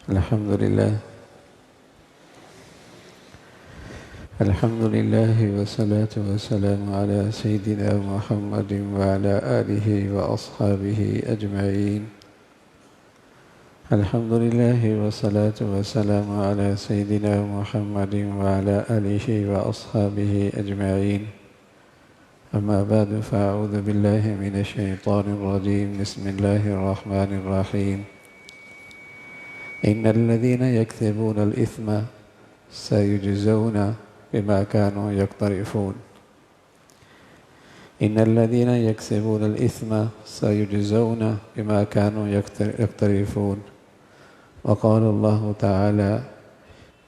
الحمد لله والصلاة والسلام على سيدنا محمد وعلى آله وأصحابه أجمعين. الحمد لله والصلاة والسلام على سيدنا محمد وعلى آله وأصحابه أجمعين. أما بعد فأعوذ بالله من الشيطان الرجيم. بسم الله الرحمن الرحيم. إن الذين يكسبون الإثم سيجزون بما كانوا يقترفون. إن الذين يكسبون الإثم سيجزون بما كانوا يقترفون. وقال الله تعالى: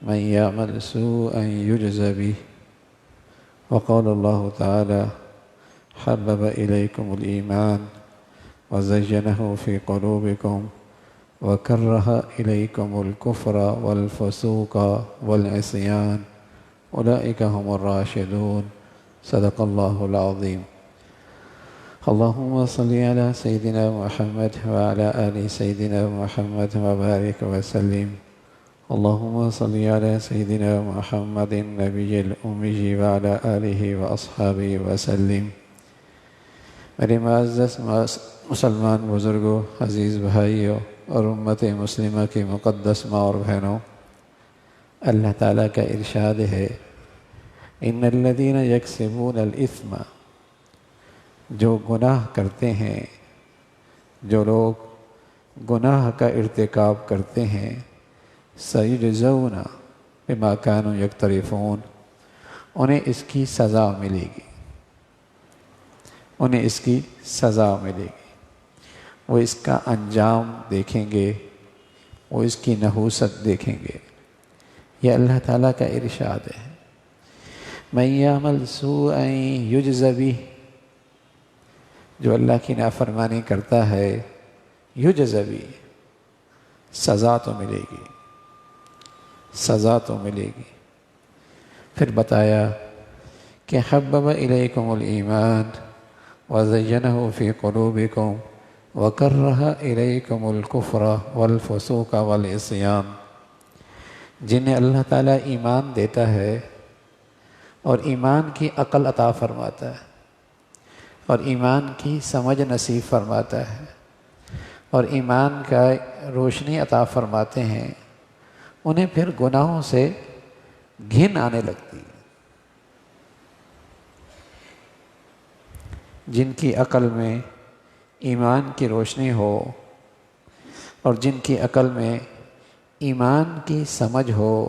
من يعمل سوءا يجز به. وقال الله تعالى: حبب إليكم الإيمان وزينه في قلوبكم وكره إليكم الكفر والفسوق والعصيان أولئك هم الراشدون. صدق الله العظيم. اللهم صل على سيدنا محمد وعلى آل سيدنا محمد وبارك وسلم. اللهم صل على سيدنا محمد النبي الأمي وعلى آله وأصحابه وسلم. میرے معزز مسلمان بزرگوں، عزیز بھائیوں اور امت مسلمہ کی مقدس ماں اور بہنوں، اللہ تعالیٰ کا ارشاد ہے: ان الذین یکسبون الاثم، جو گناہ کرتے ہیں، جو لوگ گناہ کا ارتکاب کرتے ہیں، سیجزون بما کانوا یقترفون، انہیں اس کی سزا ملے گی، انہیں اس کی سزا ملے گی، وہ اس کا انجام دیکھیں گے، وہ اس کی نحوست دیکھیں گے۔ یہ اللہ تعالیٰ کا ارشاد ہے۔ من یعمل سوءا یجز بہ، جو اللہ کی نافرمانی کرتا ہے، یجز بہ، سزا تو ملے گی، سزا تو ملے گی۔ پھر بتایا کہ حبب الیکم الایمان وزینہ فی قلوبکم وکرہ الیکم الکفر والفسوق والعصیان، جنہیں اللہ تعالیٰ ایمان دیتا ہے اور ایمان کی عقل عطا فرماتا ہے اور ایمان کی سمجھ نصیب فرماتا ہے اور ایمان کا روشنی عطا فرماتے ہیں، انہیں پھر گناہوں سے گھن آنے لگتی ہے۔ جن کی عقل میں ایمان کی روشنی ہو اور جن کی عقل میں ایمان کی سمجھ ہو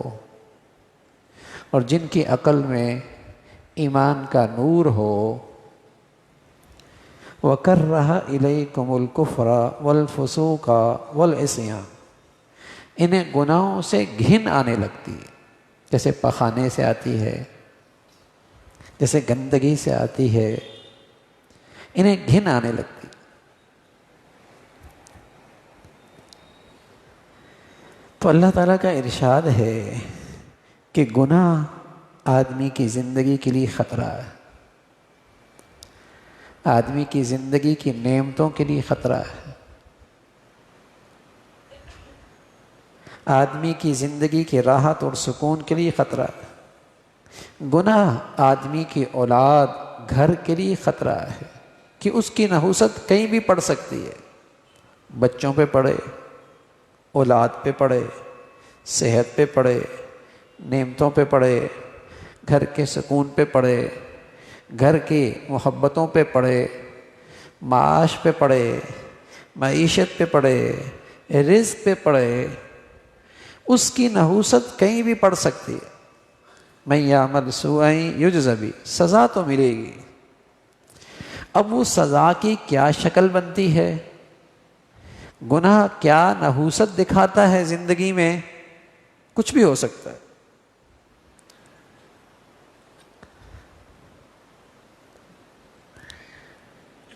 اور جن کی عقل میں ایمان کا نور ہو، وَكَرَّهَ إِلَيْكُمُ الْكُفْرَ وَالْفُسُوقَ وَالْعِصْيَانَ، انہیں گناہوں سے گھن آنے لگتی ہے، جیسے پخانے سے آتی ہے، جیسے گندگی سے آتی ہے، انہیں گھن آنے لگتی۔ تو اللہ تعالیٰ کا ارشاد ہے کہ گناہ آدمی کی زندگی کے لیے خطرہ ہے، آدمی کی زندگی کی نعمتوں کے لیے خطرہ ہے، آدمی کی زندگی کی راحت اور سکون کے لیے خطرہ ہے۔ گناہ آدمی کی اولاد، گھر کے لیے خطرہ ہے کہ اس کی نحوست کہیں بھی پڑ سکتی ہے، بچوں پہ پڑے، اولاد پہ پڑے، صحت پہ پڑے، نعمتوں پہ پڑے، گھر کے سکون پہ پڑے، گھر کی محبتوں پہ پڑے، معاش پہ پڑے، معیشت پہ پڑے، رزق پہ پڑے، اس کی نحوست کہیں بھی پڑ سکتی ہے۔ من یعمل سوءا یجز بہ، سزا تو ملے گی۔ اب وہ سزا کی کیا شکل بنتی ہے، گناہ کیا نحوست دکھاتا ہے زندگی میں، کچھ بھی ہو سکتا ہے۔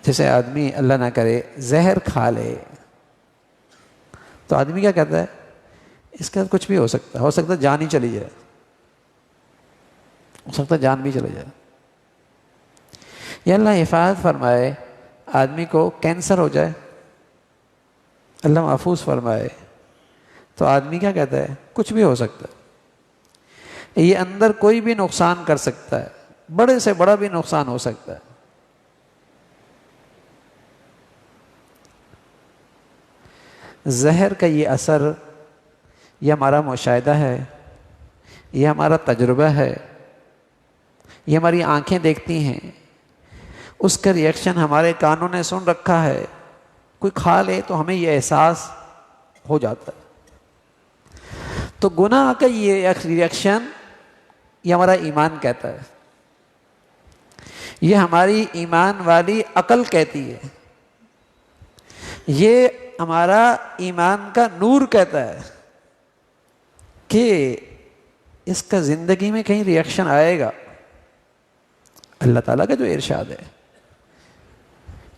جیسے آدمی اللہ نہ کرے زہر کھا لے تو آدمی کیا کہتا ہے، اس کا کچھ بھی ہو سکتا ہے جان ہی چلی جائے، ہو سکتا ہے جان بھی چلی جائے۔ یا اللہ حفاظت فرمائے آدمی کو کینسر ہو جائے، اللہ محفوظ فرمائے، تو آدمی کیا کہتا ہے؟ کچھ بھی ہو سکتا ہے، یہ اندر کوئی بھی نقصان کر سکتا ہے، بڑے سے بڑا بھی نقصان ہو سکتا ہے۔ زہر کا یہ اثر، یہ ہمارا مشاہدہ ہے، یہ ہمارا تجربہ ہے، یہ ہماری آنکھیں دیکھتی ہیں، اس کا ریئیکشن ہمارے کانوں نے سن رکھا ہے، کوئی کھا لے تو ہمیں یہ احساس ہو جاتا ہے۔ تو گناہ کا یہ ریئیکشن یہ ہمارا ایمان کہتا ہے، یہ ہماری ایمان والی عقل کہتی ہے، یہ ہمارا ایمان کا نور کہتا ہے کہ اس کا زندگی میں کہیں ریئیکشن آئے گا۔ اللہ تعالیٰ کا جو ارشاد ہے،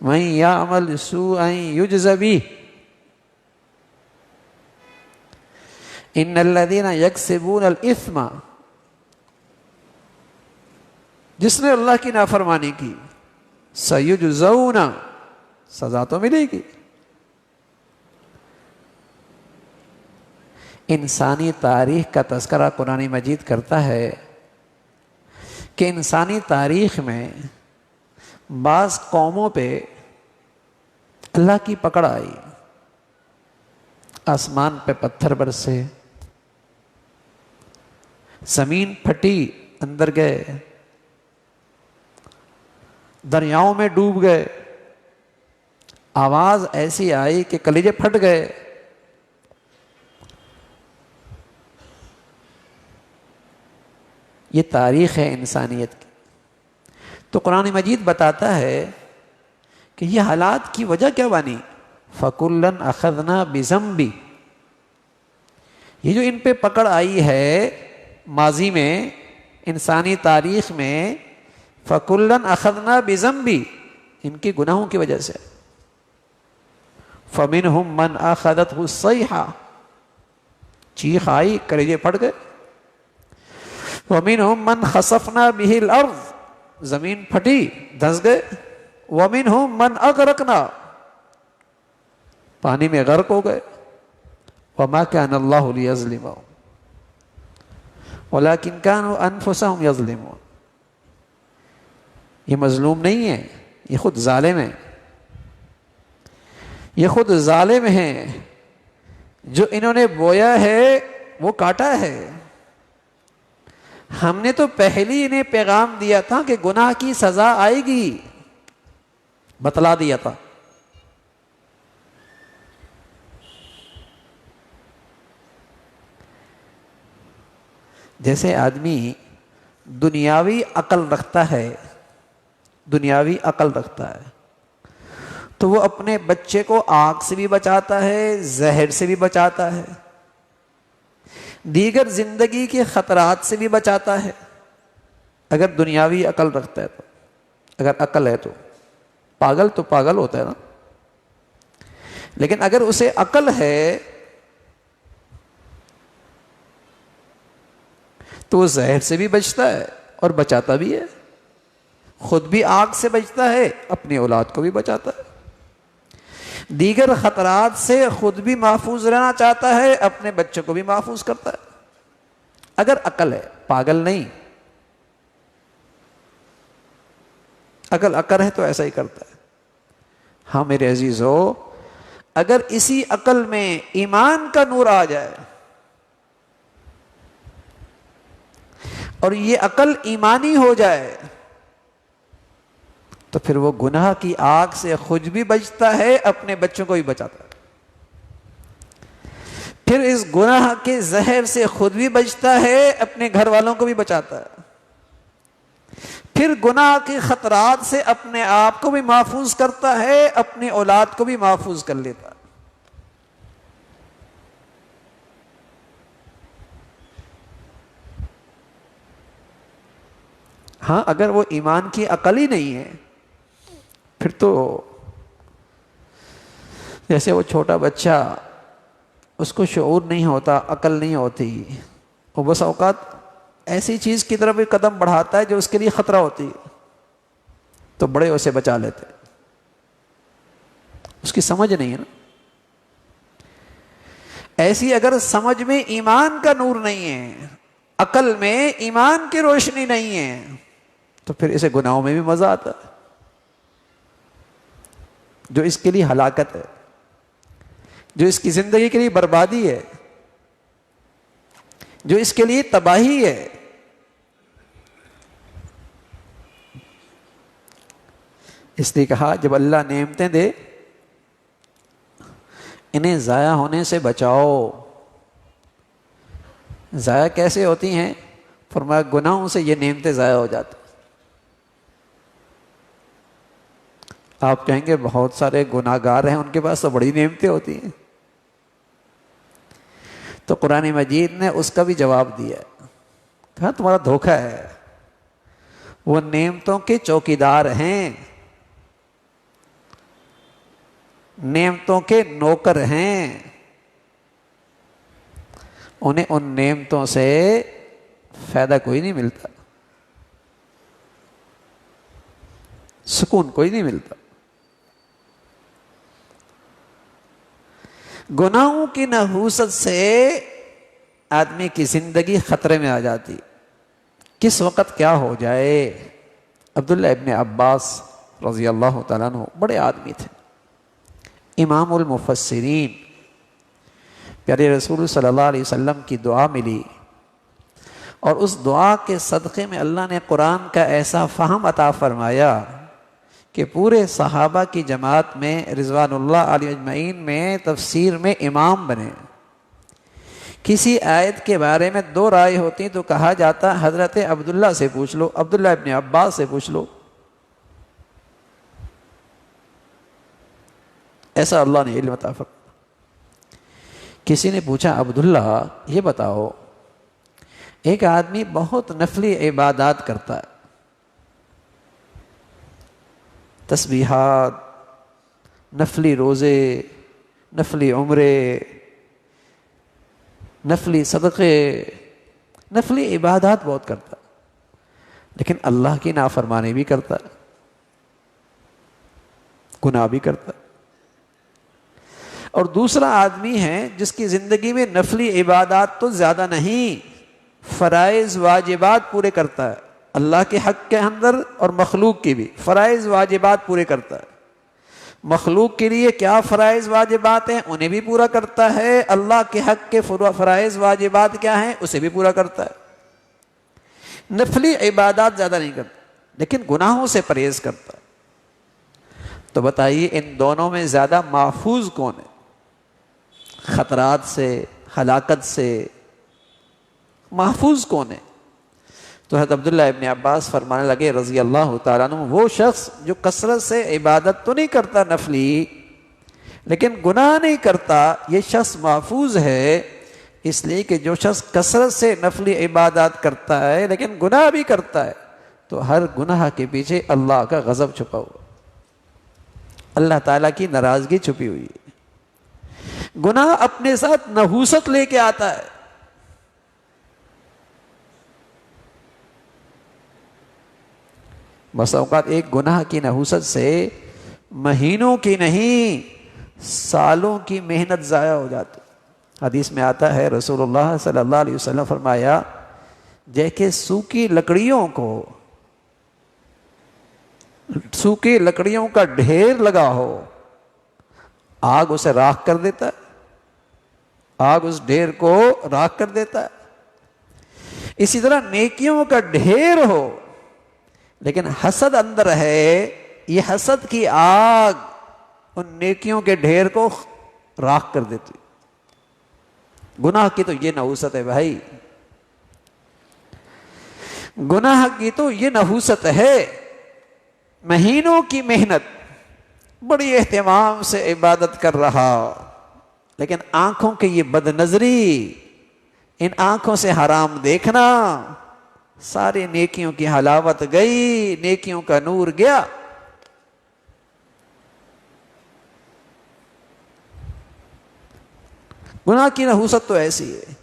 مَن يَعْمَلْ سُوءًا يُجْزَ بِهِ إِنَّ الَّذِينَ يَكْسِبُونَ الْإِثْمَ، جس نے اللہ کی نافرمانی کی سَيُجْزَوْنَ، سزا تو ملے گی۔ انسانی تاریخ کا تذکرہ قرآن مجید کرتا ہے کہ انسانی تاریخ میں بعض قوموں پہ اللہ کی پکڑ آئی، آسمان پہ پتھر برسے، زمین پھٹی، اندر گئے، دریاؤں میں ڈوب گئے، آواز ایسی آئی کہ کلیجے پھٹ گئے۔ یہ تاریخ ہے انسانیت کی۔ تو قرآن مجید بتاتا ہے کہ یہ حالات کی وجہ کیا بنی؟ فَكُلًّا أَخَذْنَا بِذَنبِهِ، یہ جو ان پہ پکڑ آئی ہے ماضی میں، انسانی تاریخ میں، فَكُلًّا أَخَذْنَا بِذَنبِهِ، ان کے گناہوں کی وجہ سے۔ فَمِنْهُمْ مَنْ أَخَذَتْهُ الصَّيْحَةُ، چیخ آئی، کلیجے پھٹ گئے۔ وَمِنْهُمْ مَنْ خَسَفْنَا بِهِ الْأَرْضِ، زمین پھٹی، دھنس گئے۔ وَمِنْهُمْ مَنْ أَغْرَقْنَا، پانی میں غرق ہو گئے۔ وَمَا كَانَ اللَّهُ لِيَظْلِمَهُمْ وَلَكِنْ كَانُوا أَنفُسَهُمْ يَظْلِمُونَ، یہ مظلوم نہیں ہے، یہ خود ظالم ہے، یہ خود ظالم ہیں، جو انہوں نے بویا ہے وہ کاٹا ہے۔ ہم نے تو پہلے انہیں پیغام دیا تھا کہ گناہ کی سزا آئے گی، بتلا دیا تھا۔ جیسے آدمی دنیاوی عقل رکھتا ہے، دنیاوی عقل رکھتا ہے تو وہ اپنے بچے کو آگ سے بھی بچاتا ہے، زہر سے بھی بچاتا ہے، دیگر زندگی کے خطرات سے بھی بچاتا ہے، اگر دنیاوی عقل رکھتا ہے تو۔ اگر عقل ہے تو پاگل ہوتا ہے نا، لیکن اگر اسے عقل ہے تو وہ زہر سے بھی بچتا ہے اور بچاتا بھی ہے، خود بھی آگ سے بچتا ہے، اپنی اولاد کو بھی بچاتا ہے، دیگر خطرات سے خود بھی محفوظ رہنا چاہتا ہے، اپنے بچوں کو بھی محفوظ کرتا ہے، اگر عقل ہے، پاگل نہیں۔ اگر عقل ہے تو ایسا ہی کرتا ہے۔ ہاں میرے عزیزو، اگر اسی عقل میں ایمان کا نور آ جائے اور یہ عقل ایمانی ہو جائے تو پھر وہ گناہ کی آگ سے خود بھی بچتا ہے، اپنے بچوں کو بھی بچاتا ہے، پھر اس گناہ کے زہر سے خود بھی بچتا ہے، اپنے گھر والوں کو بھی بچاتا ہے، پھر گناہ کے خطرات سے اپنے آپ کو بھی محفوظ کرتا ہے، اپنی اولاد کو بھی محفوظ کر لیتا ہے۔ ہاں اگر وہ ایمان کی عقل ہی نہیں ہے پھر تو جیسے وہ چھوٹا بچہ، اس کو شعور نہیں ہوتا، عقل نہیں ہوتی، وہ بس اوقات ایسی چیز کی طرف بھی قدم بڑھاتا ہے جو اس کے لیے خطرہ ہوتی ہے تو بڑے اسے بچا لیتے، اس کی سمجھ نہیں ہے نا۔ ایسی اگر سمجھ میں ایمان کا نور نہیں ہے، عقل میں ایمان کی روشنی نہیں ہے، تو پھر اسے گناہوں میں بھی مزہ آتا ہے، جو اس کے لیے ہلاکت ہے، جو اس کی زندگی کے لیے بربادی ہے، جو اس کے لیے تباہی ہے۔ اس لیے کہا جب اللہ نعمتیں دے انہیں ضائع ہونے سے بچاؤ۔ ضائع کیسے ہوتی ہیں؟ فرمایا گناہوں سے یہ نعمتیں ضائع ہو جاتی۔ آپ کہیں گے بہت سارے گناہ گار ہیں، ان کے پاس تو بڑی نعمتیں ہوتی ہیں، تو قرآن مجید نے اس کا بھی جواب دیا، کہا تمہارا دھوکہ ہے، وہ نعمتوں کے چوکیدار ہیں، نعمتوں کے نوکر ہیں، انہیں ان نعمتوں سے فائدہ کوئی نہیں ملتا، سکون کوئی نہیں ملتا۔ گناہوں کی نحوست سے آدمی کی زندگی خطرے میں آ جاتی، کس وقت کیا ہو جائے۔ عبداللہ ابن عباس رضی اللہ تعالیٰ عنہ بڑے آدمی تھے، امام المفسرین، پیارے رسول صلی اللہ علیہ وسلم کی دعا ملی، اور اس دعا کے صدقے میں اللہ نے قرآن کا ایسا فہم عطا فرمایا کہ پورے صحابہ کی جماعت میں رضوان اللہ علیہ اجمعین میں تفسیر میں امام بنے۔ کسی آیت کے بارے میں دو رائے ہوتی تو کہا جاتا حضرت عبداللہ سے پوچھ لو، عبداللہ ابن عباس سے پوچھ لو، ایسا اللہ نے علم عطا فرمایا۔ کسی نے پوچھا عبداللہ یہ بتاؤ، ایک آدمی بہت نفلی عبادات کرتا ہے، تسبیحات، نفلی روزے، نفلی عمرے، نفلی صدقے، نفلی عبادات بہت کرتا ہے، لیکن اللہ کی نافرمانی بھی کرتا ہے، گناہ بھی کرتا ہے۔ اور دوسرا آدمی ہے جس کی زندگی میں نفلی عبادات تو زیادہ نہیں، فرائض واجبات پورے کرتا ہے، اللہ کے حق کے اندر اور مخلوق کی بھی فرائض واجبات پورے کرتا ہے۔ مخلوق کے لیے کیا فرائض واجبات ہیں انہیں بھی پورا کرتا ہے، اللہ کے حق کے فرائض واجبات کیا ہیں اسے بھی پورا کرتا ہے۔ نفلی عبادات زیادہ نہیں کرتا، لیکن گناہوں سے پرہیز کرتا ہے۔ تو بتائیے ان دونوں میں زیادہ محفوظ کون ہے؟ خطرات سے، ہلاکت سے محفوظ کون ہے؟ تو حضرت عبداللہ ابن عباس فرمانے لگے رضی اللہ تعالیٰ عنہ، وہ شخص جو کثرت سے عبادت تو نہیں کرتا نفلی، لیکن گناہ نہیں کرتا، یہ شخص محفوظ ہے، اس لیے کہ جو شخص کثرت سے نفلی عبادات کرتا ہے لیکن گناہ بھی کرتا ہے، تو ہر گناہ کے پیچھے اللہ کا غضب چھپا ہوا، اللہ تعالیٰ کی ناراضگی چھپی ہوئی ہے۔ گناہ اپنے ساتھ نحوست لے کے آتا ہے۔ بس اوقات ایک گناہ کی نحوست سے مہینوں کی نہیں سالوں کی محنت ضائع ہو جاتی۔ حدیث میں آتا ہے رسول اللہ صلی اللہ علیہ وسلم فرمایا، جیسے سوکھی لکڑیوں کا ڈھیر لگا ہو، آگ اسے راکھ کر دیتا ہے، آگ اس ڈھیر کو راکھ کر دیتا ہے۔ اسی طرح نیکیوں کا ڈھیر ہو لیکن حسد اندر ہے، یہ حسد کی آگ ان نیکیوں کے ڈھیر کو راکھ کر دیتی۔ گناہ کی تو یہ نحوست ہے بھائی، گناہ کی تو یہ نحوست ہے۔ مہینوں کی محنت، بڑی اہتمام سے عبادت کر رہا، لیکن آنکھوں کی یہ بد نظری، ان آنکھوں سے حرام دیکھنا، ساری نیکیوں کی حلاوت گئی، نیکیوں کا نور گیا۔ گناہ کی نحوست تو ایسی ہے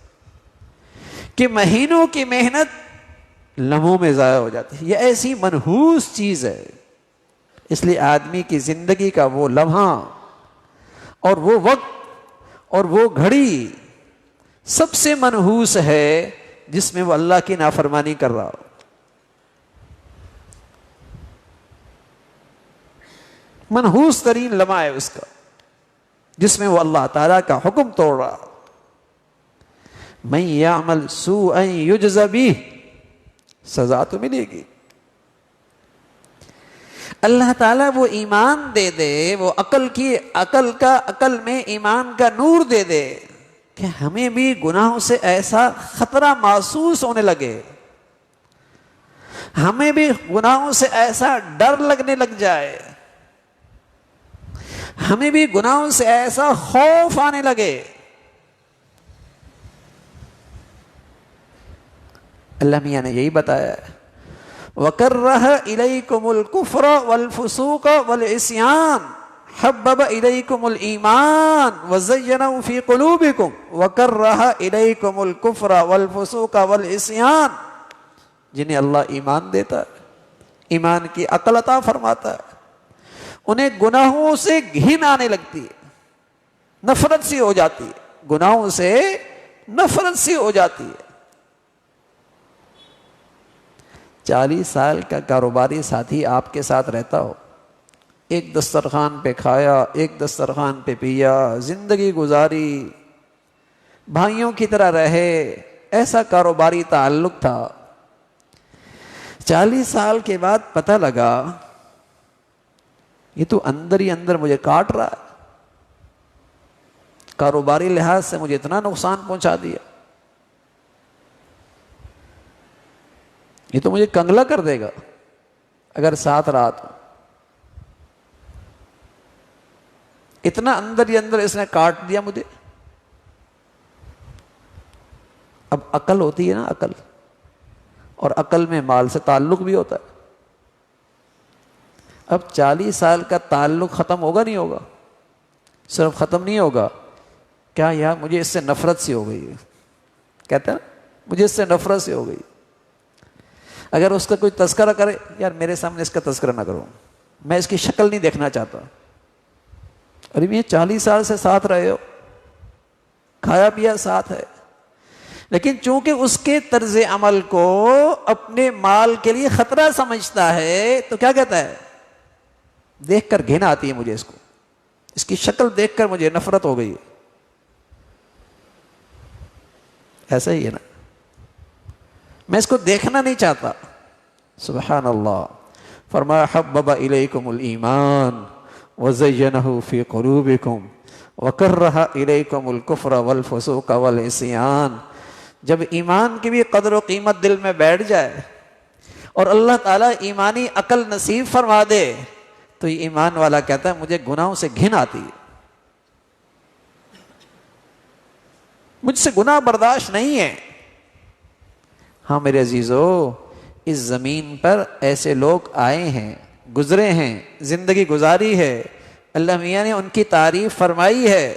کہ مہینوں کی محنت لمحوں میں ضائع ہو جاتی ہے، یہ ایسی منحوس چیز ہے۔ اس لیے آدمی کی زندگی کا وہ لمحہ اور وہ وقت اور وہ گھڑی سب سے منحوس ہے جس میں وہ اللہ کی نافرمانی کر رہا ہو. منحوس ترین لمحہ ہے اس کا جس میں وہ اللہ تعالیٰ کا حکم توڑ رہا. من یعمل سوءا یجز بہ، سزا تو ملے گی. اللہ تعالیٰ وہ ایمان دے دے، وہ عقل میں ایمان کا نور دے دے کہ ہمیں بھی گناہوں سے ایسا خطرہ محسوس ہونے لگے، ہمیں بھی گناہوں سے ایسا ڈر لگنے لگ جائے، ہمیں بھی گناہوں سے ایسا خوف آنے لگے. اللہ میاں نے یہی بتایا ہے، وَكَرَّهَ إِلَيْكُمُ الْكُفْرَ وَالْفُسُوقَ وَالْعِصْيَانَ حَبَّبَ إِلَيْكُمُ الْإِيمَانَ وَزَيَّنَهُ فِي قُلُوبِكُمْ وَكَرَّهَ إِلَيْكُمُ الْكُفْرَ وَالْفُسُوقَ وَالْعِصْيَانَ. جنہیں اللہ ایمان دیتا ہے، ایمان کی عقل عطا فرماتا ہے، انہیں گناہوں سے گھن آنے لگتی ہے، نفرت سی ہو جاتی ہے، گناہوں سے نفرت سی ہو جاتی ہے. 40 سال کا کاروباری ساتھی آپ کے ساتھ رہتا ہو، ایک دسترخوان پہ کھایا، ایک دسترخوان پہ پیا، زندگی گزاری، بھائیوں کی طرح رہے، ایسا کاروباری تعلق تھا. 40 سال کے بعد پتہ لگا یہ تو اندر ہی اندر مجھے کاٹ رہا ہے، کاروباری لحاظ سے مجھے اتنا نقصان پہنچا دیا، یہ تو مجھے کنگلا کر دے گا اگر ساتھ رہا تو. اتنا اندر ہی اندر اس نے کاٹ دیا مجھے. اب عقل ہوتی ہے نا، عقل، اور عقل میں مال سے تعلق بھی ہوتا ہے. اب 40 سال کا تعلق ختم ہوگا نہیں ہوگا؟ صرف ختم نہیں ہوگا، کیا یار مجھے اس سے نفرت سی ہو گئی ہے، کہتا ہے مجھے اس سے نفرت سی ہو گئی. اگر اس کا کوئی تذکرہ کرے، یار میرے سامنے اس کا تذکرہ نہ کرو، میں اس کی شکل نہیں دیکھنا چاہتا. ارے یہ 40 سال سے ساتھ رہے ہو، کھایا پیا ساتھ ہے، لیکن چونکہ اس کے طرز عمل کو اپنے مال کے لیے خطرہ سمجھتا ہے تو کیا کہتا ہے؟ دیکھ کر گھن آتی ہے مجھے، اس کی شکل دیکھ کر مجھے نفرت ہو گئی. ایسا ہی ہے نا، میں اس کو دیکھنا نہیں چاہتا. سبحان اللہ. فرمایا حبب الیکم الایمان وزینہ فی قلوبکم وکرہ الیکم الکفر والفسوق والعصیان. جب ایمان کی بھی قدر و قیمت دل میں بیٹھ جائے اور اللہ تعالیٰ ایمانی عقل نصیب فرما دے تو یہ ایمان والا کہتا ہے مجھے گناہوں سے گھن آتی ہے، مجھ سے گناہ برداشت نہیں ہے. ہاں میرے عزیزو، اس زمین پر ایسے لوگ آئے ہیں، گزرے ہیں، زندگی گزاری ہے، اللہ میاں نے ان کی تعریف فرمائی ہے.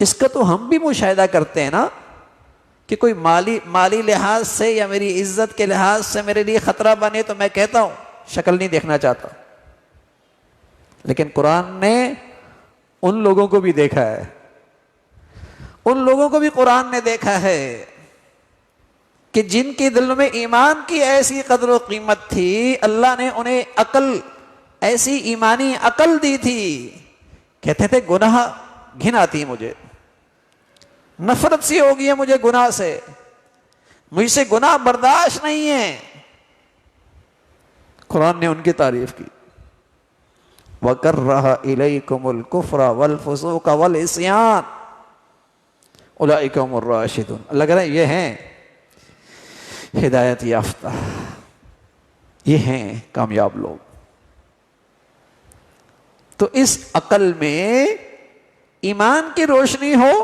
اس کا تو ہم بھی مشاہدہ کرتے ہیں نا کہ کوئی مالی لحاظ سے یا میری عزت کے لحاظ سے میرے لیے خطرہ بنے تو میں کہتا ہوں شکل نہیں دیکھنا چاہتا. لیکن قرآن نے ان لوگوں کو بھی دیکھا ہے، ان لوگوں کو بھی قرآن نے دیکھا ہے کہ جن کے دل میں ایمان کی ایسی قدر و قیمت تھی، اللہ نے انہیں عقل، ایسی ایمانی عقل دی تھی، کہتے تھے گناہ گھن آتی ہے مجھے، نفرت سی ہو گئی ہے مجھے گناہ سے، مجھ سے گناہ برداشت نہیں ہے. قرآن نے ان کی تعریف کی. وَكَرَّهَ إِلَيْكُمُ الْكُفْرَ وَالْفُسُوقَ وَالْعِصْيَانَ أُولَئِكَ هُمُ الرَّاشِدُونَ. اللہ کہہ رہے ہیں یہ ہیں ہدایت یافتہ، یہ ہیں کامیاب لوگ. تو اس عقل میں ایمان کی روشنی ہو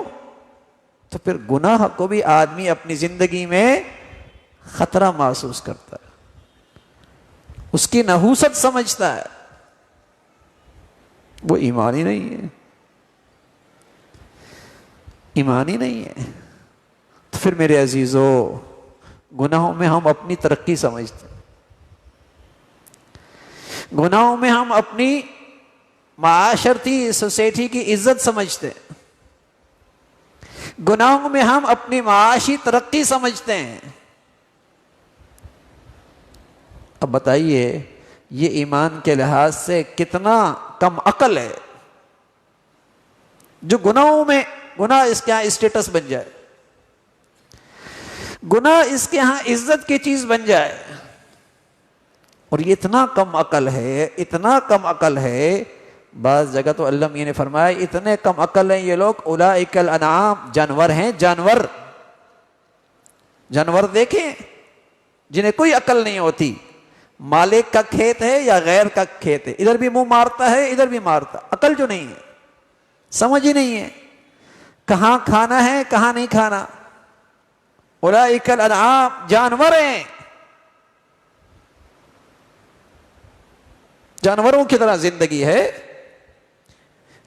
تو پھر گناہ کو بھی آدمی اپنی زندگی میں خطرہ محسوس کرتا ہے، اس کی نحوست سمجھتا ہے. وہ ایمان ہی نہیں ہے، ایمان ہی نہیں ہے. تو پھر میرے عزیزو، گناہوں میں ہم اپنی ترقی سمجھتے ہیں، گناہوں میں ہم اپنی معاشرتی سوسائٹی کی عزت سمجھتے ہیں، گناہوں میں ہم اپنی معاشی ترقی سمجھتے ہیں۔ اب بتائیے یہ ایمان کے لحاظ سے کتنا کم عقل ہے جو گناہوں میں، گناہ اس کے یہاں اسٹیٹس بن جائے، گناہ اس کے ہاں عزت کی چیز بن جائے، اور یہ اتنا کم عقل ہے، اتنا کم عقل ہے۔ بعض جگہ تو اللہ میاں نے فرمایا اتنے کم عقل ہیں یہ لوگ، اولئک الانعام، جانور ہیں، جانور۔ جانور دیکھیں جنہیں کوئی عقل نہیں ہوتی، مالک کا کھیت ہے یا غیر کا کھیت ہے، ادھر بھی منہ مارتا ہے ادھر بھی مارتا، عقل جو نہیں ہے، سمجھ ہی نہیں ہے کہاں کھانا ہے کہاں نہیں کھانا۔ اولئک الانعام، جانور ہیں، جانوروں کی طرح زندگی ہے،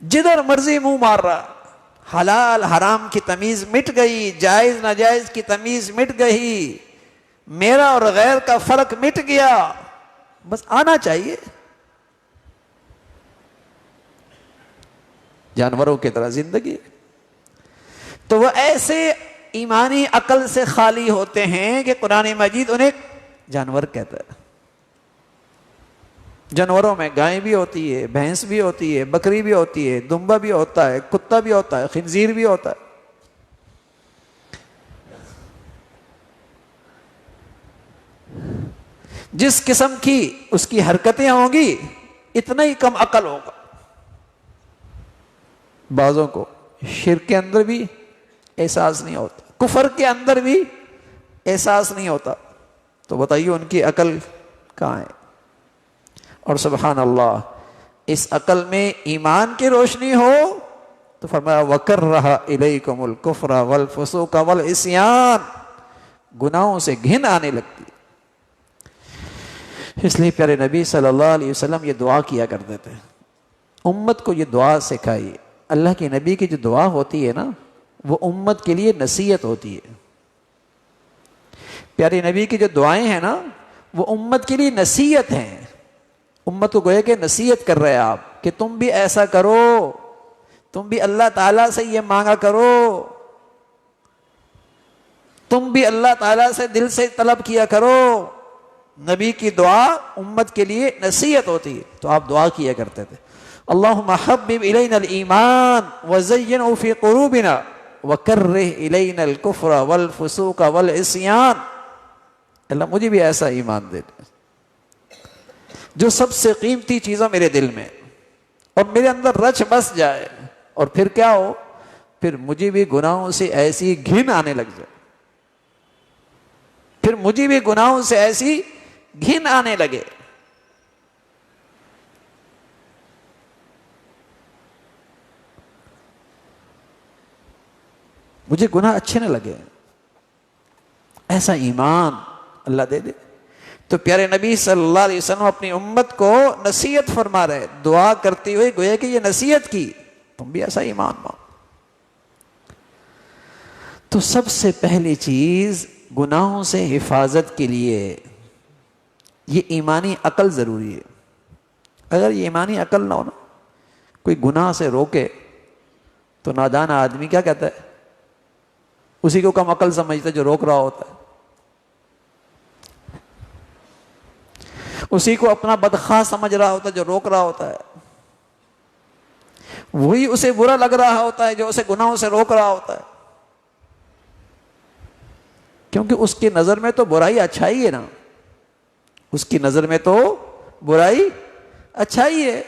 جدھر مرضی منہ مار رہا، حلال حرام کی تمیز مٹ گئی، جائز ناجائز کی تمیز مٹ گئی، میرا اور غیر کا فرق مٹ گیا، بس آنا چاہیے۔ جانوروں کی طرح زندگی، تو وہ ایسے ایمانی عقل سے خالی ہوتے ہیں کہ قرآن مجید انہیں جانور کہتا ہے۔ جانوروں میں گائے بھی ہوتی ہے، بھینس بھی ہوتی ہے، بکری بھی ہوتی ہے، دمبا بھی ہوتا ہے، کتا بھی ہوتا ہے، خنزیر بھی ہوتا ہے۔ جس قسم کی اس کی حرکتیں ہوں گی اتنا ہی کم عقل ہوگا۔ بعضوں کو شرک کے اندر بھی احساس نہیں ہوتا، کفر کے اندر بھی احساس نہیں ہوتا، تو بتائیے ان کی عقل کہاں ہے؟ اور سبحان اللہ، اس عقل میں ایمان کی روشنی ہو تو فرمایا وَكَرَّهَ إِلَيْكُمُ الْكُفْرَ وَالْفُسُوقَ وَالْعِصْيَانَ، گناہوں سے گھن آنے لگتی۔ اس لیے پیارے نبی صلی اللہ علیہ وسلم یہ دعا کیا کرتے تھے، امت کو یہ دعا سکھائی۔ اللہ کے نبی کی جو دعا ہوتی ہے نا وہ امت کے لیے نصیحت ہوتی ہے۔ پیارے نبی کی جو دعائیں ہیں نا وہ امت کے لیے نصیحت ہیں، امت کو گویا کہ نصیحت کر رہے ہیں آپ کہ تم بھی ایسا کرو، تم بھی اللہ تعالیٰ سے یہ مانگا کرو، تم بھی اللہ تعالیٰ سے دل سے طلب کیا کرو۔ نبی کی دعا امت کے لیے نصیحت ہوتی ہے، تو آپ دعا کیا کرتے تھے اللہم حبب الینا الایمان وزینہ فی قلوبنا وکرہ الینا الکفر والفسوق والعصیان، اللہ مجھے بھی ایسا ایمان دے جو سب سے قیمتی چیزوں میرے دل میں اور میرے اندر رچ بس جائے، اور پھر کیا ہو، پھر مجھے بھی گناہوں سے ایسی گھن آنے لگ جائے، پھر مجھے بھی گناہوں سے ایسی گھن آنے لگے۔ مجھے گناہ اچھے نہ لگے، ایسا ایمان اللہ دے دے۔ تو پیارے نبی صلی اللہ علیہ وسلم اپنی امت کو نصیحت فرما رہے، دعا کرتے ہوئے گویا کہ یہ نصیحت کی تم بھی ایسا ایمان مان۔ تو سب سے پہلی چیز گناہوں سے حفاظت کے لیے یہ ایمانی عقل ضروری ہے۔ اگر یہ ایمانی عقل نہ ہو نا، کوئی گناہ سے روکے تو نادان آدمی کیا کہتا ہے، اسی کو کم عقل سمجھتا ہے جو روک رہا ہوتا ہے، اسی کو اپنا بدخواہ سمجھ رہا ہوتا ہے جو روک رہا ہوتا ہے، وہی اسے برا لگ رہا ہوتا ہے جو اسے گناہوں سے روک رہا ہوتا ہے، کیونکہ اس کی نظر میں تو برائی اچھائی ہے نا، اس کی نظر میں تو برائی اچھائی ہے،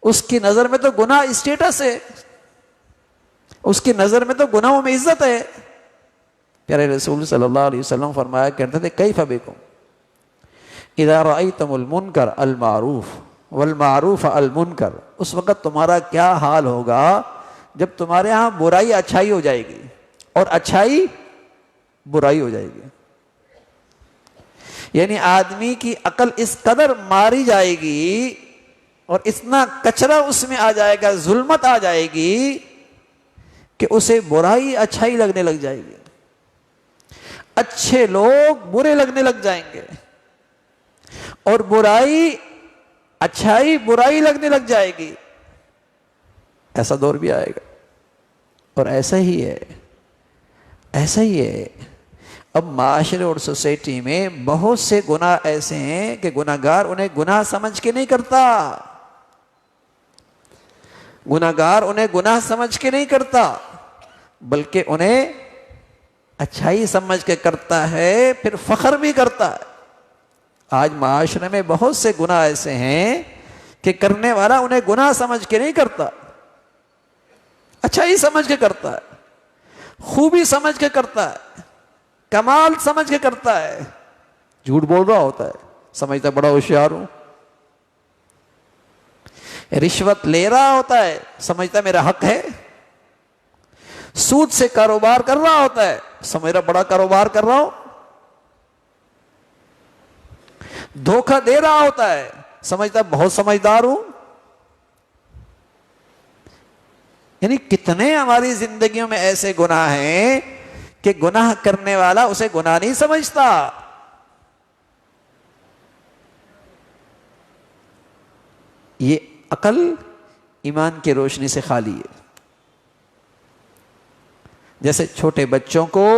اس کی نظر میں تو گناہ اسٹیٹس ہے، اس کی نظر میں تو گناہوں میں عزت ہے۔ پیارے رسول صلی اللہ علیہ وسلم فرمایا کرتے تھے کیف بکم اذا رأیتم المنکر المعروف والمعروف المنکر، اس وقت تمہارا کیا حال ہوگا جب تمہارے ہاں برائی اچھائی ہو جائے گی اور اچھائی برائی ہو جائے گی۔ یعنی آدمی کی عقل اس قدر ماری جائے گی اور اتنا کچرا اس میں آ جائے گا، ظلمت آ جائے گی کہ اسے برائی اچھائی لگنے لگ جائے گی، اچھے لوگ برے لگنے لگ جائیں گے، اور برائی اچھائی برائی لگنے لگ جائے گی، ایسا دور بھی آئے گا، اور ایسا ہی ہے، ایسا ہی ہے۔ اب معاشرے اور سوسائٹی میں بہت سے گناہ ایسے ہیں کہ گناہگار انہیں گناہ سمجھ کے نہیں کرتا، گناہگار انہیں گناہ سمجھ کے نہیں کرتا، بلکہ انہیں اچھائی سمجھ کے کرتا ہے، پھر فخر بھی کرتا ہے۔ آج معاشرے میں بہت سے گناہ ایسے ہیں کہ کرنے والا انہیں گناہ سمجھ کے نہیں کرتا، اچھائی سمجھ کے کرتا ہے، خوبی سمجھ کے کرتا ہے، کمال سمجھ کے کرتا ہے۔ جھوٹ بول رہا ہوتا ہے، سمجھتا بڑا ہوشیار ہوں۔ رشوت لے رہا ہوتا ہے، سمجھتا میرا حق ہے۔ سود سے کاروبار کر رہا ہوتا ہے، سمجھ رہا بڑا کاروبار کر رہا ہوں۔ دھوکہ دے رہا ہوتا ہے، سمجھتا بہت سمجھدار ہوں۔ یعنی کتنے ہماری زندگیوں میں ایسے گناہ ہیں کہ گناہ کرنے والا اسے گناہ نہیں سمجھتا۔ یہ عقل ایمان کی روشنی سے خالی ہے۔ جیسے چھوٹے بچوں کو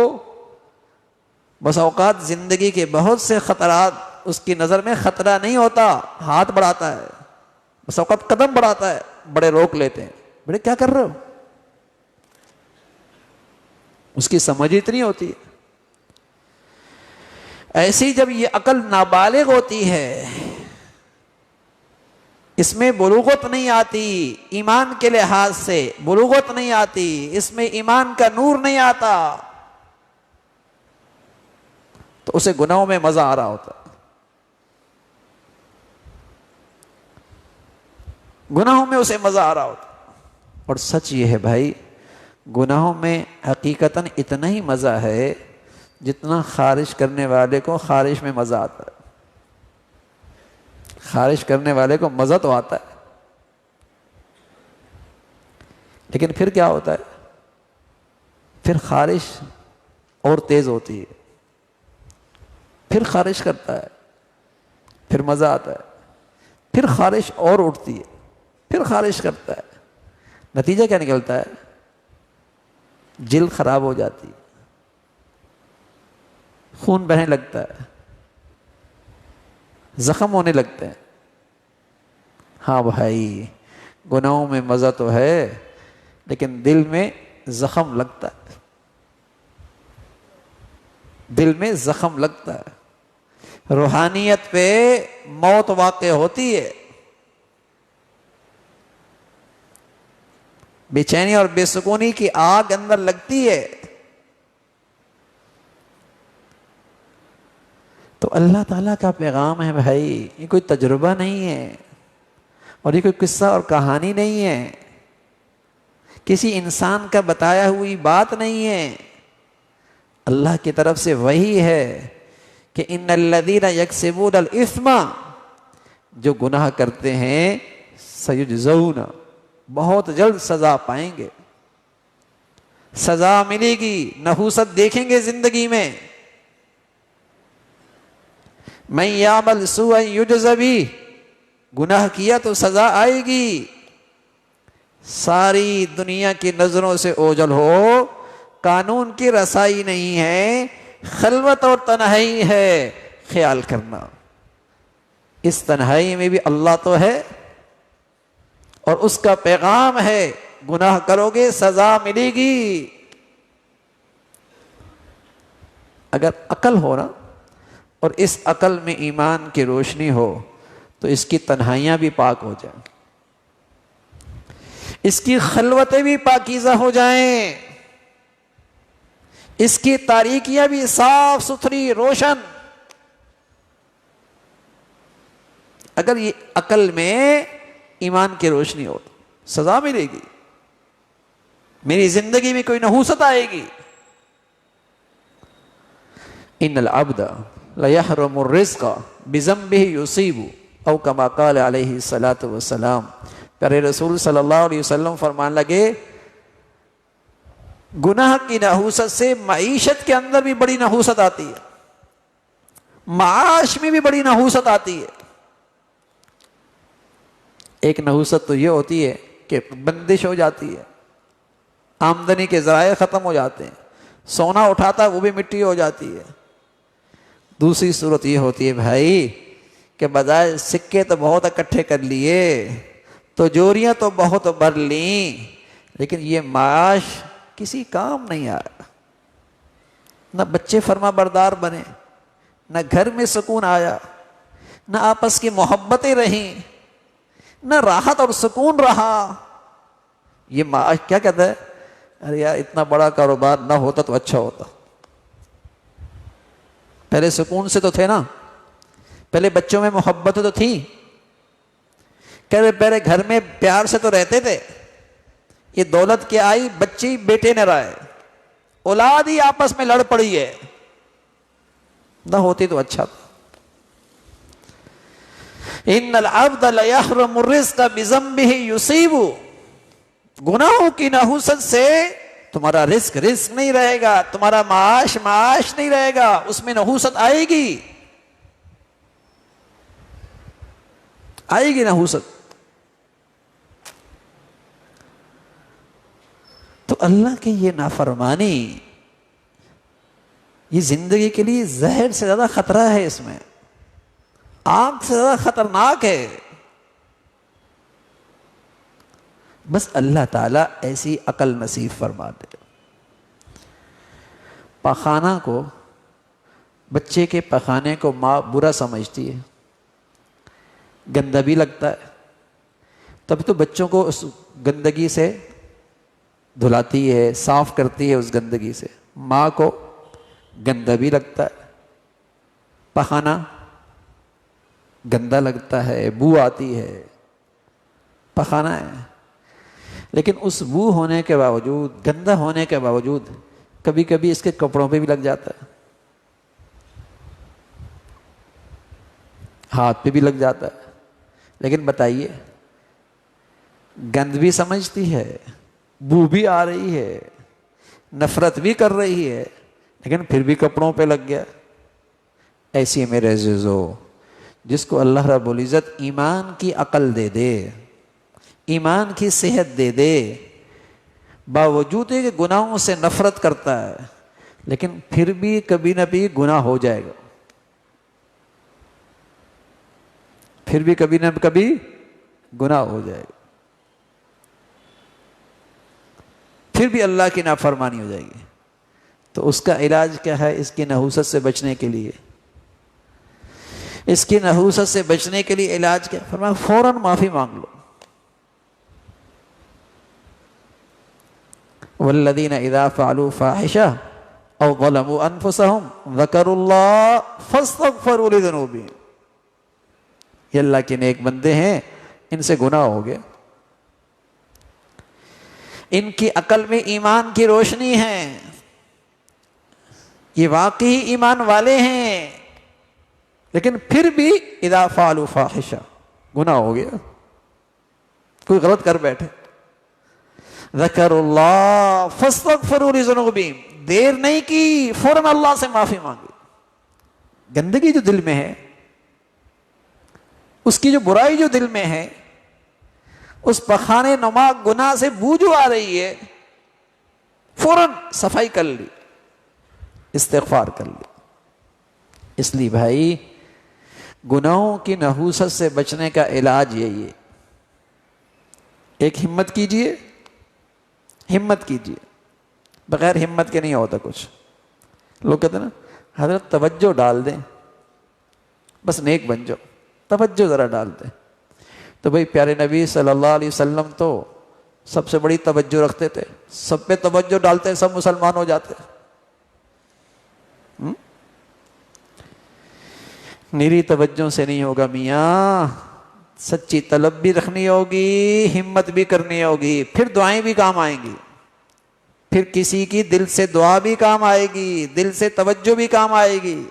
بس اوقات زندگی کے بہت سے خطرات اس کی نظر میں خطرہ نہیں ہوتا، ہاتھ بڑھاتا ہے، بس اوقات قدم بڑھاتا ہے، بڑے روک لیتے ہیں، بڑے کیا کر رہے ہو؟ اس کی سمجھ اتنی ہوتی ہے۔ ایسی جب یہ عقل نابالغ ہوتی ہے، اس میں بلوغت نہیں آتی، ایمان کے لحاظ سے بلوغت نہیں آتی، اس میں ایمان کا نور نہیں آتا، تو اسے گناہوں میں مزہ آ رہا ہوتا ہے، گناہوں میں اسے مزہ آ رہا ہوتا ہے۔ اور سچ یہ ہے بھائی، گناہوں میں حقیقتاً اتنا ہی مزہ ہے جتنا خارش کرنے والے کو خارش میں مزہ آتا ہے۔ خارش کرنے والے کو مزہ تو آتا ہے، لیکن پھر کیا ہوتا ہے؟ پھر خارش اور تیز ہوتی ہے، پھر خارش کرتا ہے، پھر مزہ آتا ہے، پھر خارش اور اٹھتی ہے، پھر خارش کرتا ہے۔ نتیجہ کیا نکلتا ہے؟ جلد خراب ہو جاتی ہے، خون بہنے لگتا ہے، زخم ہونے لگتے ہیں۔ ہاں بھائی، گناہوں میں مزہ تو ہے، لیکن دل میں زخم لگتا ہے، دل میں زخم لگتا ہے، روحانیت پہ موت واقع ہوتی ہے، بے چینی اور بے سکونی کی آگ اندر لگتی ہے۔ تو اللہ تعالیٰ کا پیغام ہے بھائی، یہ کوئی تجربہ نہیں ہے، اور یہ کوئی قصہ اور کہانی نہیں ہے، کسی انسان کا بتایا ہوئی بات نہیں ہے، اللہ کی طرف سے وحی ہے کہ ان الذین یکسبون الاثم، جو گناہ کرتے ہیں، سیجزون، بہت جلد سزا پائیں گے، سزا ملے گی، نحوست دیکھیں گے زندگی میں۔ من یعمل سوءا یجز بہ، گناہ کیا تو سزا آئے گی، ساری دنیا کی نظروں سے اوجھل ہو، قانون کی رسائی نہیں ہے، خلوت اور تنہائی ہے، خیال کرنا اس تنہائی میں بھی اللہ تو ہے، اور اس کا پیغام ہے گناہ کرو گے سزا ملے گی۔ اگر عقل ہو نا، اور اس عقل میں ایمان کی روشنی ہو، تو اس کی تنہائیاں بھی پاک ہو جائیں، اس کی خلوتیں بھی پاکیزہ ہو جائیں، اس کی تاریکیاں بھی صاف ستھری روشن۔ اگر یہ عقل میں ایمان کی روشنی ہو تو سزا ملے گی، میری زندگی میں کوئی نحوست آئے گی۔ ان العبد لیحرم الرزق بذنبہ یصیب، او کما قال علیہ الصلاۃ والسلام۔ پیارے رسول صلی اللہ علیہ وسلم فرمان لگے، گناہ کی نحوست سے معیشت کے اندر بھی بڑی نحوست آتی ہے، معاش میں بھی بڑی نحوست آتی ہے۔ ایک نحوست تو یہ ہوتی ہے کہ بندش ہو جاتی ہے، آمدنی کے ذرائع ختم ہو جاتے ہیں، سونا اٹھاتا ہے وہ بھی مٹی ہو جاتی ہے۔ دوسری صورت یہ ہوتی ہے بھائی کہ بجائے سکے تو بہت اکٹھے کر لیے، تجوریاں تو بہت بھر لیں، لیکن یہ معاش کسی کام نہیں آیا، نہ بچے فرما بردار بنے، نہ گھر میں سکون آیا، نہ آپس کی محبتیں رہیں، نہ راحت اور سکون رہا۔ یہ معاش کیا کہتا ہے؟ ارے یار اتنا بڑا کاروبار نہ ہوتا تو اچھا ہوتا، پہلے سکون سے تو تھے نا، پہلے بچوں میں محبت تو تھی، پہلے گھر میں پیار سے تو رہتے تھے۔ یہ دولت کیا آئی؟ بچی بیٹے نے رائے، اولاد ہی آپس میں لڑ پڑی ہے، نہ ہوتی تو اچھا تھا۔ ان العبد لیحرم الرزق بذنبہ یصیب، گناہوں کی نحوست سے تمہارا رزق نہیں رہے گا، تمہارا معاش نہیں رہے گا، اس میں نحوست آئے گی نحوست۔ تو اللہ کی یہ نافرمانی یہ زندگی کے لیے زہر سے زیادہ خطرہ ہے، اس میں آگ سے زیادہ خطرناک ہے۔ بس اللہ تعالیٰ ایسی عقل نصیب فرما دے۔ پخانہ کو، بچے کے پخانے کو ماں برا سمجھتی ہے، گندا بھی لگتا ہے، تب تو بچوں کو اس گندگی سے دھلاتی ہے، صاف کرتی ہے اس گندگی سے۔ ماں کو گندا بھی لگتا ہے، پخانہ گندا لگتا ہے، بو آتی ہے، پخانہ ہے، لیکن اس بو ہونے کے باوجود، گندا ہونے کے باوجود کبھی کبھی اس کے کپڑوں پہ بھی لگ جاتا ہے، ہاتھ پہ بھی لگ جاتا ہے۔ لیکن بتائیے، گند بھی سمجھتی ہے، بو بھی آ رہی ہے، نفرت بھی کر رہی ہے، لیکن پھر بھی کپڑوں پہ لگ گیا۔ ایسی میرے عزیزو، جس کو اللہ رب العزت ایمان کی عقل دے دے، ایمان کی صحت دے دے، باوجود کہ گناہوں سے نفرت کرتا ہے، لیکن پھر بھی کبھی نہ بھی گناہ ہو جائے گا، پھر بھی کبھی نہ کبھی گناہ ہو جائے گا، پھر بھی اللہ کی نافرمانی ہو جائے گی۔ تو اس کا علاج کیا ہے؟ اس کی نحوست سے بچنے کے لیے، اس کی نحوست سے بچنے کے لیے علاج کیا؟ فرمایا فوراً معافی مانگ لو۔ والذین اذا فعلوا فاحشہ او ظلموا انفسهم ذکروا اللہ فاستغفروا لذنوبہم، یہ اللہ کے نیک بندے ہیں، ان سے گناہ ہو گیا، ان کی عقل میں ایمان کی روشنی ہے، یہ واقعی ایمان والے ہیں، لیکن پھر بھی اذا فعلوا فاحشہ، گناہ ہو گیا، کوئی غلط کر بیٹھے، ذکروا اللہ فاستغفروا لذنوبہم، دیر نہیں کی، فوراً اللہ سے معافی مانگی۔ گندگی جو دل میں ہے، اس کی جو برائی جو دل میں ہے، اس پخانے نما گناہ سے بو جو آ رہی ہے، فوراً صفائی کر لی، استغفار کر لی۔ اس لیے بھائی، گناہوں کی نحوست سے بچنے کا علاج یہی ہے، ایک ہمت کیجئے، ہمت کیجئے، بغیر ہمت کے نہیں ہوتا کچھ۔ لوگ کہتے ہیں نا حضرت توجہ ڈال دیں، بس نیک بن جاؤ، توجہ ذرا ڈال دیں۔ تو بھائی پیارے نبی صلی اللہ علیہ وسلم تو سب سے بڑی توجہ رکھتے تھے، سب پہ توجہ ڈالتے سب مسلمان ہو جاتے۔ نیری توجہ سے نہیں ہوگا میاں، سچی طلب بھی رکھنی ہوگی، ہمت بھی کرنی ہوگی، پھر دعائیں بھی کام آئیں گی، پھر کسی کی دل سے دعا بھی کام آئے گی، دل سے توجہ بھی کام آئے گی،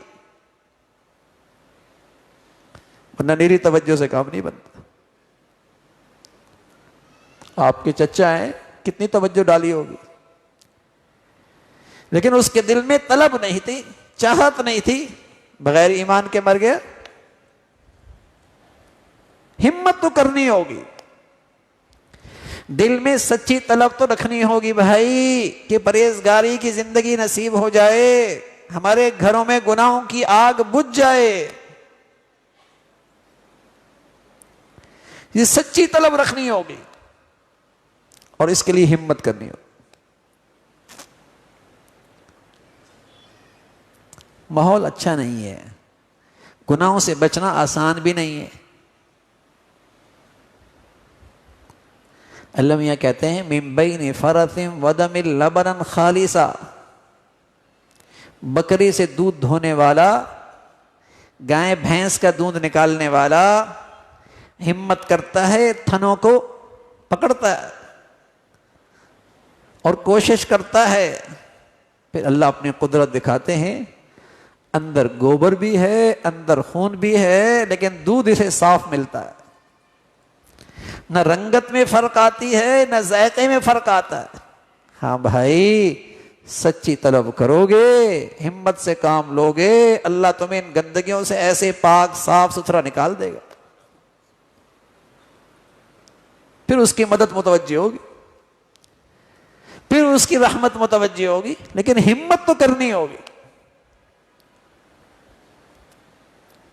ورنہ نیری توجہ سے کام نہیں بنتا۔ آپ کے چچا ہیں، کتنی توجہ ڈالی ہوگی، لیکن اس کے دل میں طلب نہیں تھی، چاہت نہیں تھی، بغیر ایمان کے مر گیا۔ ہمت تو کرنی ہوگی۔ دل میں سچی طلب تو رکھنی ہوگی بھائی کہ پرہیزگاری کی زندگی نصیب ہو جائے، ہمارے گھروں میں گناہوں کی آگ بجھ جائے، یہ سچی طلب رکھنی ہوگی اور اس کے لیے ہمت کرنی ہوگی۔ ماحول اچھا نہیں ہے، گناہوں سے بچنا آسان بھی نہیں ہے۔ اللہ میاں کہتے ہیں من بین فرث ودم لبنا خالصا، بکری سے دودھ دھونے والا، گائے بھینس کا دودھ نکالنے والا ہمت کرتا ہے، تھنوں کو پکڑتا ہے اور کوشش کرتا ہے، پھر اللہ اپنی قدرت دکھاتے ہیں، اندر گوبر بھی ہے، اندر خون بھی ہے، لیکن دودھ اسے صاف ملتا ہے، نہ رنگت میں فرق آتی ہے، نہ ذائقے میں فرق آتا ہے۔ ہاں بھائی، سچی طلب کرو گے، ہمت سے کام لوگے، اللہ تمہیں ان گندگیوں سے ایسے پاک صاف ستھرا نکال دے گا، پھر اس کی مدد متوجہ ہوگی، پھر اس کی رحمت متوجہ ہوگی، لیکن ہمت تو کرنی ہوگی۔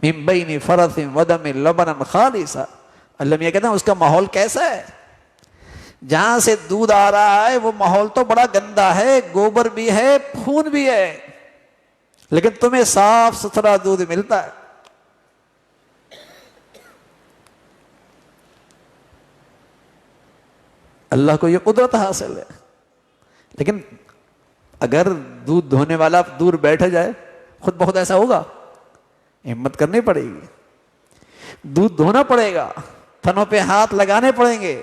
من بین فرث ودم لبنا خالصا، اللہ میاں کہتے ہیں اس کا ماحول کیسا ہے؟ جہاں سے دودھ آ رہا ہے وہ ماحول تو بڑا گندا ہے، گوبر بھی ہے، خون بھی ہے، لیکن تمہیں صاف ستھرا دودھ ملتا ہے۔ اللہ کو یہ قدرت حاصل ہے، لیکن اگر دودھ دھونے والا دور بیٹھ جائے، خود بخود ایسا ہوگا؟ ہمت کرنی پڑے گی، دودھ دھونا پڑے گا، تھنوں پہ ہاتھ لگانے پڑیں گے۔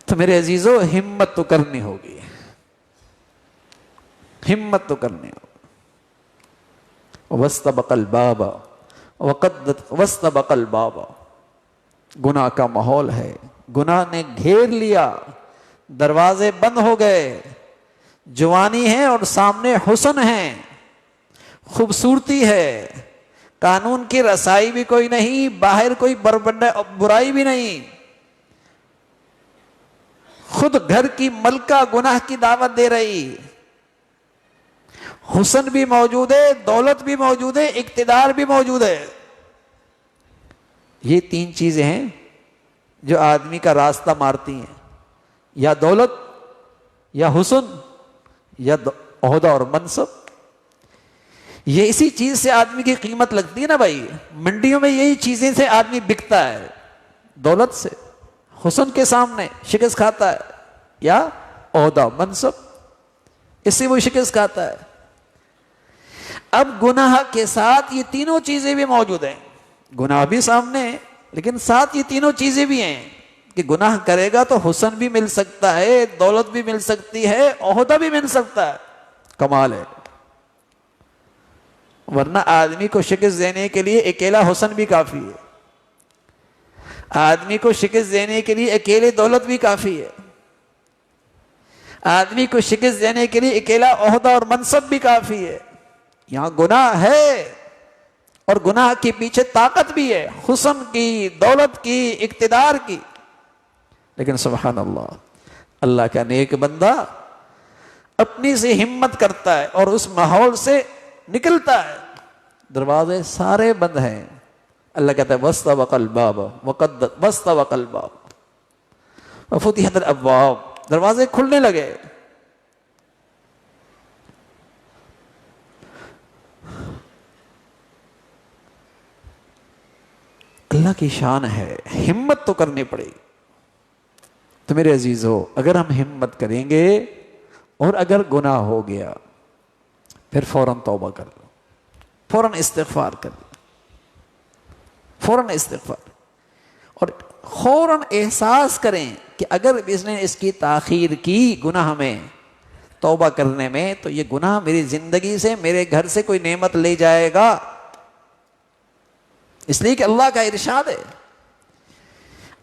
تو میرے عزیزو، ہمت تو کرنی ہوگی، ہمت تو کرنی ہوگی۔ واستبق الباب واستبق الباب، گناہ کا ماحول ہے، گناہ نے گھیر لیا، دروازے بند ہو گئے، جوانی ہے اور سامنے حسن ہے، خوبصورتی ہے، قانون کی رسائی بھی کوئی نہیں، باہر کوئی برائی بھی نہیں، خود گھر کی ملکہ گناہ کی دعوت دے رہی، حسن بھی موجود ہے، دولت بھی موجود ہے، اقتدار بھی موجود ہے۔ یہ تین چیزیں ہیں جو آدمی کا راستہ مارتی ہیں، یا دولت، یا حسن، یا عہدہ اور منصب۔ یہ اسی چیز سے آدمی کی قیمت لگتی ہے نا بھائی، منڈیوں میں یہی چیزیں سے آدمی بکتا ہے، دولت سے، حسن کے سامنے شکست کھاتا ہے، یا عہدہ منصب، اس سے وہ شکست کھاتا ہے۔ اب گناہ کے ساتھ یہ تینوں چیزیں بھی موجود ہیں، گناہ بھی سامنے ہے، لیکن ساتھ یہ تینوں چیزیں بھی ہیں کہ گناہ کرے گا تو حسن بھی مل سکتا ہے، دولت بھی مل سکتی ہے، عہدہ بھی مل سکتا ہے۔ کمال ہے، ورنہ آدمی کو شکست دینے کے لیے اکیلا حسن بھی کافی ہے، آدمی کو شکست دینے کے لیے اکیلے دولت بھی کافی ہے، آدمی کو شکست دینے کے لیے اکیلا عہدہ اور منصب بھی کافی ہے۔ یہاں گناہ ہے اور گناہ کے پیچھے طاقت بھی ہے، حسن کی، دولت کی، اقتدار کی، لیکن سبحان اللہ، اللہ کا نیک بندہ اپنی سے ہمت کرتا ہے اور اس ماحول سے نکلتا ہے، دروازے سارے بند ہیں، اللہ کہتا ہے واستبق الباب واستبق الباب وفتحت الابواب، دروازے کھلنے لگے۔ اللہ کی شان ہے، ہمت تو کرنی پڑے گی۔ تو میرے عزیزو، اگر ہم ہمت کریں گے اور اگر گناہ ہو گیا، پھر فوراً توبہ کر لو، فوراً استغفار کر لو، فوراً استغفار، اور فوراً احساس کریں کہ اگر اس نے اس کی تاخیر کی گناہ میں، توبہ کرنے میں، تو یہ گناہ میری زندگی سے، میرے گھر سے کوئی نعمت لے جائے گا، اس لیے کہ اللہ کا ارشاد ہے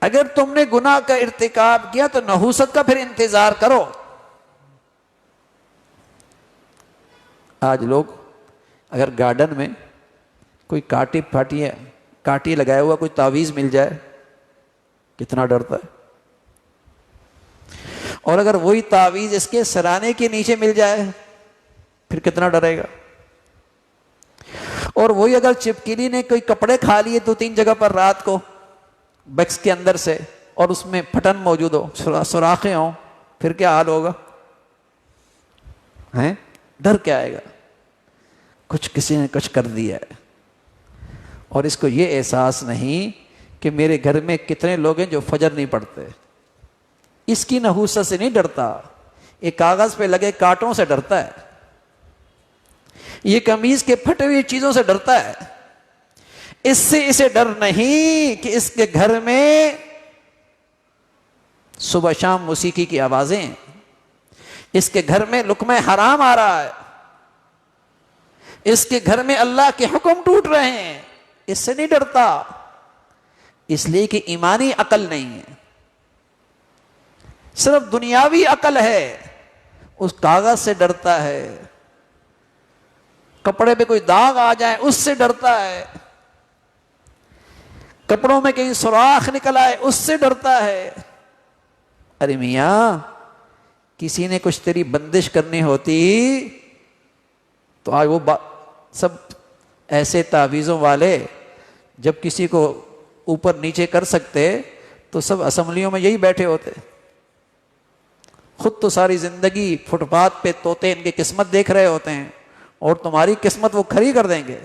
اگر تم نے گناہ کا ارتکاب کیا تو نحوست کا پھر انتظار کرو۔ آج لوگ اگر گارڈن میں کوئی کاٹی لگایا ہوا کوئی تعویذ مل جائے کتنا ڈرتا ہے. اور اگر وہی تعویذ اس کے سرانے کے نیچے مل جائے پھر کتنا ڈرے گا. اور وہی اگر چپکلی نے کوئی کپڑے کھا لیے 2-3 جگہ پر رات کو بکس کے اندر سے اور اس میں پھٹن موجود ہو, سوراخیں ہوں, پھر کیا حال ہوگا؟ ہیں ڈر کیا آئے گا؟ کسی نے کچھ کر دیا ہے. اور اس کو یہ احساس نہیں کہ میرے گھر میں کتنے لوگ ہیں جو فجر نہیں پڑھتے. اس کی نحوست سے نہیں ڈرتا, یہ کاغذ پہ لگے کانٹوں سے ڈرتا ہے, یہ قمیض کے پھٹے ہوئی چیزوں سے ڈرتا ہے. اس سے اسے ڈر نہیں کہ اس کے گھر میں صبح شام موسیقی کی آوازیں ہیں, اس کے گھر میں لقمہ حرام آ رہا ہے, اس کے گھر میں اللہ کے حکم ٹوٹ رہے ہیں. اس سے نہیں ڈرتا, اس لیے کہ ایمانی عقل نہیں ہے, صرف دنیاوی عقل ہے. اس کاغذ سے ڈرتا ہے, کپڑے پہ کوئی داغ آ جائے اس سے ڈرتا ہے, کپڑوں میں کہیں سوراخ نکل آئے اس سے ڈرتا ہے. ارے میاں کسی نے کچھ تیری بندش کرنی ہوتی تو آج وہ سب ایسے تعویذوں والے جب کسی کو اوپر نیچے کر سکتے تو سب اسمبلیوں میں یہی بیٹھے ہوتے. خود تو ساری زندگی فٹ پاتھ پہ طوطے ان کی قسمت دیکھ رہے ہوتے ہیں اور تمہاری قسمت وہ کھڑی کر دیں گے.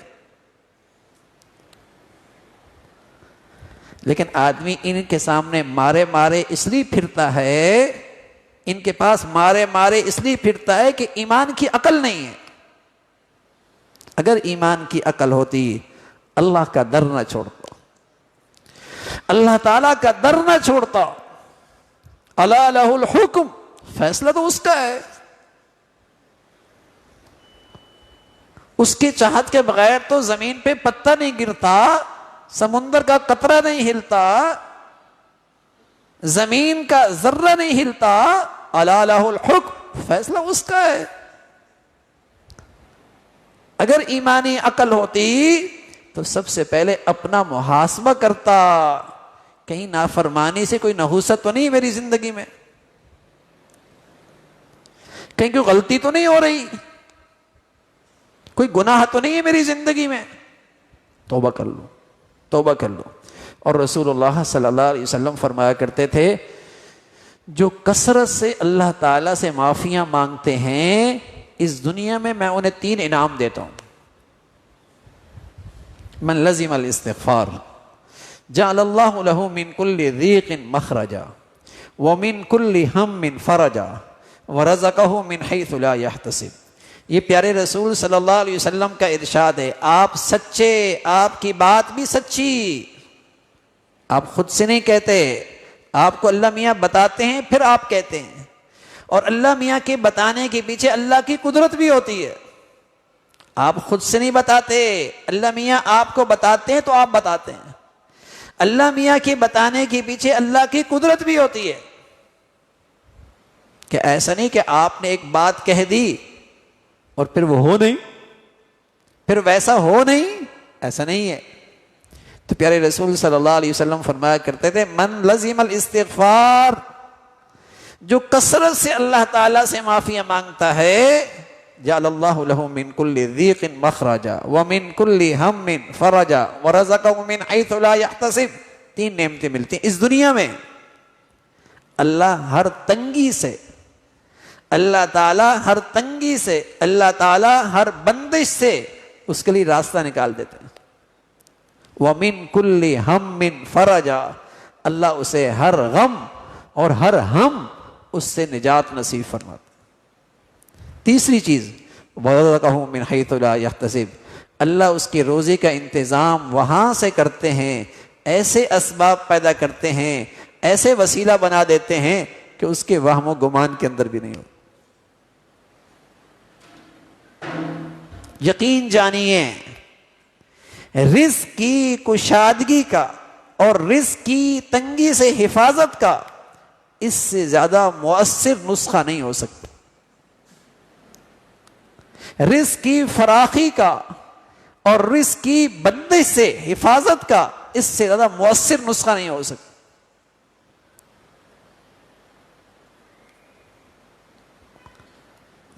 لیکن آدمی ان کے سامنے مارے مارے اس لیے پھرتا ہے, ان کے پاس مارے مارے اس لیے پھرتا ہے کہ ایمان کی عقل نہیں ہے. اگر ایمان کی عقل ہوتی اللہ کا در نہ چھوڑتا, اللہ تعالیٰ کا در نہ چھوڑتا. الا لہ الحکم, فیصلہ تو اس کا ہے. اس کی چاہت کے بغیر تو زمین پہ پتہ نہیں گرتا, سمندر کا قطرہ نہیں ہلتا, زمین کا ذرہ نہیں ہلتا. الا لہ الحکم, فیصلہ اس کا ہے. اگر ایمانی عقل ہوتی تو سب سے پہلے اپنا محاسبہ کرتا, کہیں نافرمانی سے کوئی نحوست تو نہیں میری زندگی میں, کہیں کوئی غلطی تو نہیں ہو رہی, کوئی گناہ تو نہیں ہے میری زندگی میں. توبہ کر لو, توبہ کر لو. اور رسول اللہ صلی اللہ علیہ وسلم فرمایا کرتے تھے جو کثرت سے اللہ تعالیٰ سے معافیاں مانگتے ہیں اس دنیا میں میں انہیں 3 انعام دیتا ہوں. من لزم الاستغفار جعل اللہ لہ من کل ضیق مخرجا ومن کل ہم فرجا ورزقہ من حیث لا یحتسب. یہ پیارے رسول صلی اللہ علیہ وسلم کا ارشاد ہے. آپ سچے, آپ کی بات بھی سچی, آپ خود سے نہیں کہتے, آپ کو اللہ میاں بتاتے ہیں پھر آپ کہتے ہیں. اور اللہ میاں کے بتانے کے پیچھے اللہ کی قدرت بھی ہوتی ہے. آپ خود سے نہیں بتاتے, اللہ میاں آپ کو بتاتے ہیں تو آپ بتاتے ہیں. اللہ میاں کے بتانے کے پیچھے اللہ کی قدرت بھی ہوتی ہے. کہ ایسا نہیں کہ آپ نے ایک بات کہہ دی اور پھر وہ ہو نہیں, پھر ویسا ہو نہیں, ایسا نہیں ہے. تو پیارے رسول صلی اللہ علیہ وسلم فرمایا کرتے تھے من لزم الاستغفار, جو کثرت سے اللہ تعالیٰ سے معافیاں مانگتا ہے جعل اللہ لہ من کل ضیق مخرجا ومن کل ہم فرجا ورزقہ من حیث لا یحتسب. 3 نعمتیں ملتی ہیں اس دنیا میں. اللہ ہر تنگی سے, اللہ تعالیٰ ہر تنگی سے, اللہ تعالیٰ ہر بندش سے اس کے لیے راستہ نکال دیتے ہیں. وَمِن كُلِّ هَمٍّ فَرَجًا, اللہ اسے ہر غم اور ہر ہم اس سے نجات نصیب فرماتا. تیسری چیز وَرَزَقَهُ مِنْ حَيْثُ لَا يَحْتَسِبُ, اللہ اس کے روزے کا انتظام وہاں سے کرتے ہیں, ایسے اسباب پیدا کرتے ہیں, ایسے وسیلہ بنا دیتے ہیں کہ اس کے وہم و گمان کے اندر بھی نہیں ہو. یقین جانیے رزق کی کشادگی کا اور رزق کی تنگی سے حفاظت کا اس سے زیادہ مؤثر نسخہ نہیں ہو سکتا. رزق کی فراخی کا اور رزق کی بندش سے حفاظت کا اس سے زیادہ مؤثر نسخہ نہیں ہو سکتا.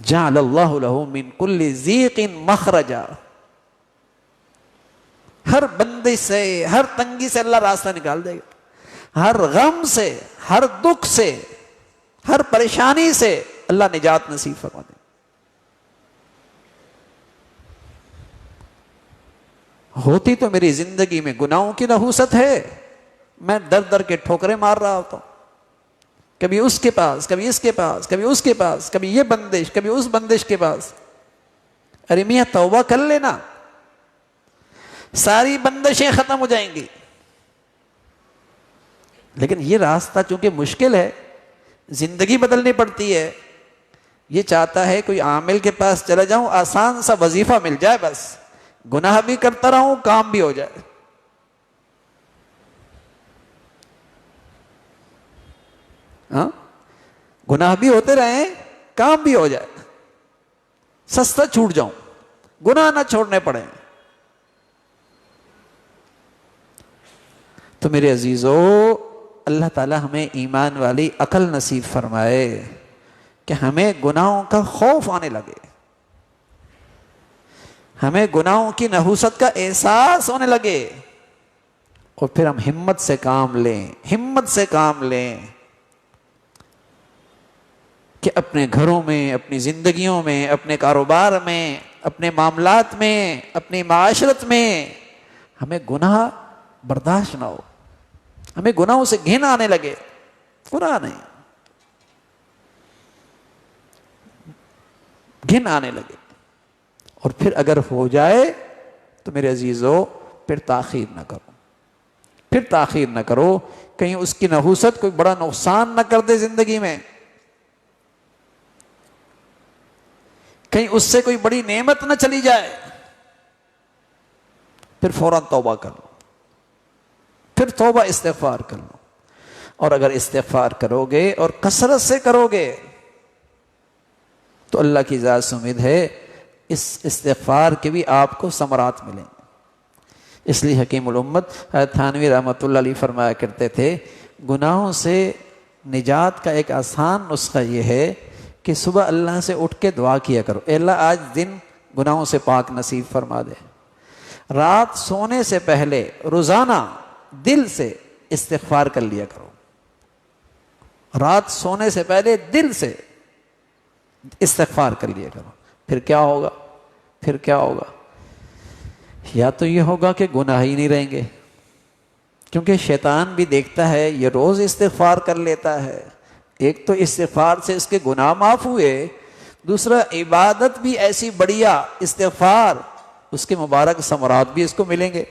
جعل اللہ لہ من کل ضیق مخرجا، ہر بندش سے، ہر تنگی سے اللہ راستہ نکال دے گا، ہر غم سے، ہر دکھ سے، ہر پریشانی سے اللہ نجات نصیب فرما دے گا۔ ہوتی تو میری زندگی میں گناہوں کی نحوست ہے، میں در در کے ٹھوکریں مار رہا ہوتا ہوں، کبھی اس کے پاس، کبھی اس کے پاس، کبھی اس کے پاس، کبھی یہ بندش، کبھی اس بندش کے پاس۔ ارے میاں توبہ کر لینا، ساری بندشیں ختم ہو جائیں گی۔ لیکن یہ راستہ چونکہ مشکل ہے، زندگی بدلنی پڑتی ہے، یہ چاہتا ہے کوئی عامل کے پاس چلا جاؤں، آسان سا وظیفہ مل جائے، بس گناہ بھی کرتا رہوں، کام بھی ہو جائے۔ ہاں، گناہ بھی ہوتے رہیں، کام بھی ہو جائے، سستا چھوٹ جاؤں، گناہ نہ چھوڑنے پڑے۔ تو میرے عزیزو، اللہ تعالی ہمیں ایمان والی عقل نصیب فرمائے کہ ہمیں گناہوں کا خوف آنے لگے، ہمیں گناہوں کی نحوست کا احساس ہونے لگے، اور پھر ہم ہمت سے کام لیں، ہمت سے کام لیں کہ اپنے گھروں میں، اپنی زندگیوں میں، اپنے کاروبار میں، اپنے معاملات میں، اپنی معاشرت میں ہمیں گناہ برداشت نہ ہو، ہمیں گناہوں سے گھن آنے لگے۔ گناہ نہیں، گھن آنے لگے، اور پھر اگر ہو جائے تو میرے عزیزو پھر تاخیر نہ کرو، پھر تاخیر نہ کرو، کہیں اس کی نحوست کوئی بڑا نقصان نہ کر دے زندگی میں، کہیں اس سے کوئی بڑی نعمت نہ چلی جائے، پھر فوراً توبہ کر لو، پھر توبہ استغفار کر لو۔ اور اگر استغفار کرو گے اور کثرت سے کرو گے تو اللہ کی ذات سے امید ہے اس استغفار کے بھی آپ کو ثمرات ملیں گے۔ اس لیے حکیم الامت حضرت تھانوی رحمۃ اللہ علیہ فرمایا کرتے تھے، گناہوں سے نجات کا ایک آسان نسخہ یہ ہے کہ صبح اللہ سے اٹھ کے دعا کیا کرو، اے اللہ آج دن گناہوں سے پاک نصیب فرما دے۔ رات سونے سے پہلے روزانہ دل سے استغفار کر لیا کرو، رات سونے سے پہلے دل سے استغفار کر لیا کرو۔ پھر کیا ہوگا؟ پھر کیا ہوگا؟ یا تو یہ ہوگا کہ گناہ ہی نہیں رہیں گے، کیونکہ شیطان بھی دیکھتا ہے یہ روز استغفار کر لیتا ہے، ایک تو استغفار سے اس کے گناہ معاف ہوئے، دوسرا عبادت بھی ایسی بڑھیا استغفار، اس کے مبارک ثمرات بھی اس کو ملیں گے،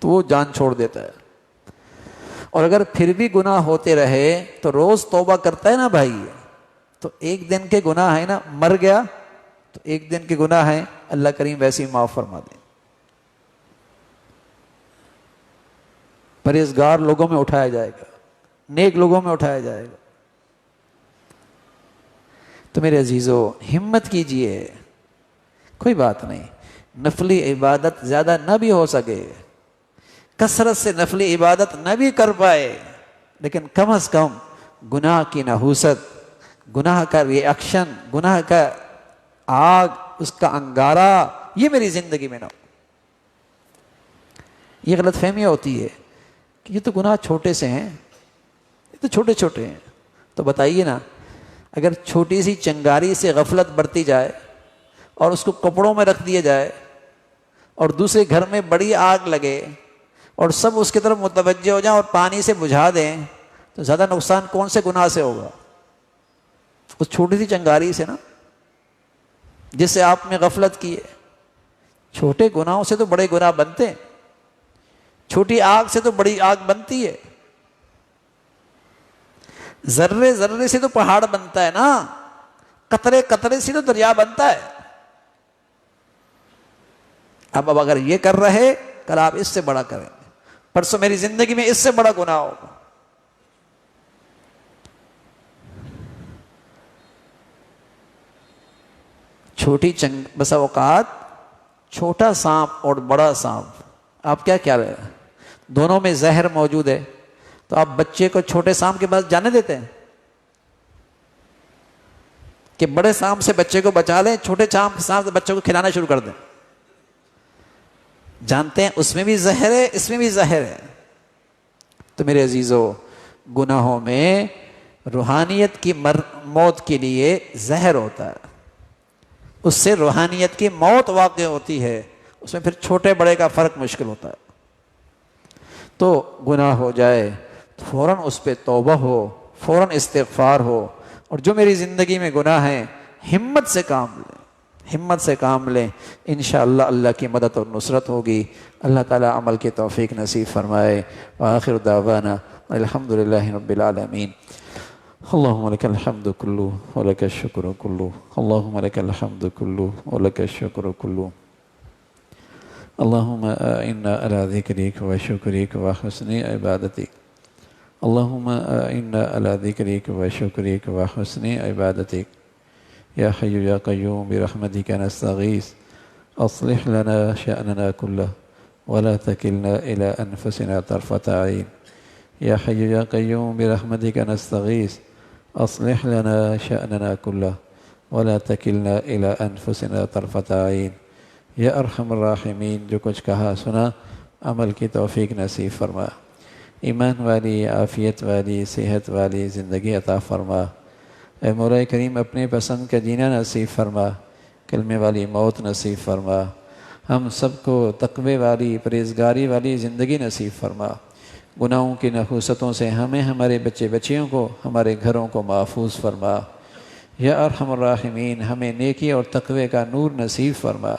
تو وہ جان چھوڑ دیتا ہے۔ اور اگر پھر بھی گناہ ہوتے رہے تو روز توبہ کرتا ہے نا بھائی، تو ایک دن کے گناہ ہے نا، مر گیا تو ایک دن کے گناہ ہیں، اللہ کریم ویسے ہی معاف فرما دیں۔ پرہیزگار لوگوں میں اٹھایا جائے گا، نیک لوگوں میں اٹھایا جائے گا۔ تو میرے عزیزو ہمت کیجئے، کوئی بات نہیں، نفلی عبادت زیادہ نہ بھی ہو سکے، کثرت سے نفلی عبادت نہ بھی کر پائے، لیکن کم از کم گناہ کی نحوست، گناہ کا ریئیکشن، گناہ کا آگ، اس کا انگارہ، یہ میری زندگی میں نہ ہو۔ یہ غلط فہمی ہوتی ہے کہ یہ تو گناہ چھوٹے سے ہیں، یہ تو چھوٹے چھوٹے ہیں۔ تو بتائیے نا، اگر چھوٹی سی چنگاری سے غفلت برتی جائے اور اس کو کپڑوں میں رکھ دیا جائے اور دوسرے گھر میں بڑی آگ لگے اور سب اس کی طرف متوجہ ہو جائیں اور پانی سے بجھا دیں، تو زیادہ نقصان کون سے گناہ سے ہوگا؟ اس چھوٹی سی چنگاری سے نا، جس سے آپ نے غفلت کی ہے۔ چھوٹے گناہوں سے تو بڑے گناہ بنتے ہیں، چھوٹی آگ سے تو بڑی آگ بنتی ہے، ذرے ذرے سے تو پہاڑ بنتا ہے نا، قطرے قطرے سے تو دریا بنتا ہے۔ اب اگر یہ کر رہے، کل آپ اس سے بڑا کریں، پرسوں میری زندگی میں اس سے بڑا گناہ ہوگا۔ چھوٹی بسا اوقات چھوٹا سانپ اور بڑا سانپ، آپ کیا کہہ رہے ہیں؟ دونوں میں زہر موجود ہے، تو آپ بچے کو چھوٹے سانپ کے پاس جانے دیتے ہیں؟ کہ بڑے سانپ سے بچے کو بچا لیں، چھوٹے سانپ سے بچوں کو کھلانا شروع کر دیں. جانتے ہیں اس میں بھی زہر ہے، اس میں بھی زہر ہے. تو میرے عزیزو، گناہوں میں روحانیت کی موت کے لیے زہر ہوتا ہے، اس سے روحانیت کی موت واقع ہوتی ہے. اس میں پھر چھوٹے بڑے کا فرق مشکل ہوتا ہے. تو گناہ ہو جائے فوراً اس پہ توبہ ہو، فوراً استغفار ہو، اور جو میری زندگی میں گناہ ہیں ہمت سے کام لیں، ہمت سے کام لیں. انشاءاللہ اللہ کی مدد اور نصرت ہوگی. اللہ تعالیٰ عمل کی توفیق نصیب فرمائے. وآخر دعوانا الحمدللہ رب العالمین. اللہم لک الحمد کلو ولک الشکر کلو، اللہم لک الحمد کلو ولک الشکر کلو. اللہم اعنا علی ذکرک و شکرک و حسن عبادتک. اللہم اعنا علی ذکرک و شکرک و حسن عبادتک. یا حی یا قیوم برحمتک نستغیث اصلح لنا شأننا کلہ ولا تکلنا الی انفسنا طرفة عین. یا حی یا قیوم برحمتک نستغیث اصلح لنا شأننا کلہ ولا تکلنا الی انفسنا طرفة عین. یا ارحم الراحمین، جو کچھ کہا سنا عمل کی توفیق نصیب فرما. ایمان والی، عافیت والی، صحت والی زندگی عطا فرما. اے مولا کریم اپنے پسند کا جینا نصیب فرما، کلمے والی موت نصیب فرما. ہم سب کو تقوی والی، پرہیزگاری والی زندگی نصیب فرما. گناہوں کی نحوستوں سے ہمیں، ہمارے بچے بچیوں کو، ہمارے گھروں کو محفوظ فرما. یا ارحم الراحمین ہمیں نیکی اور تقوی کا نور نصیب فرما.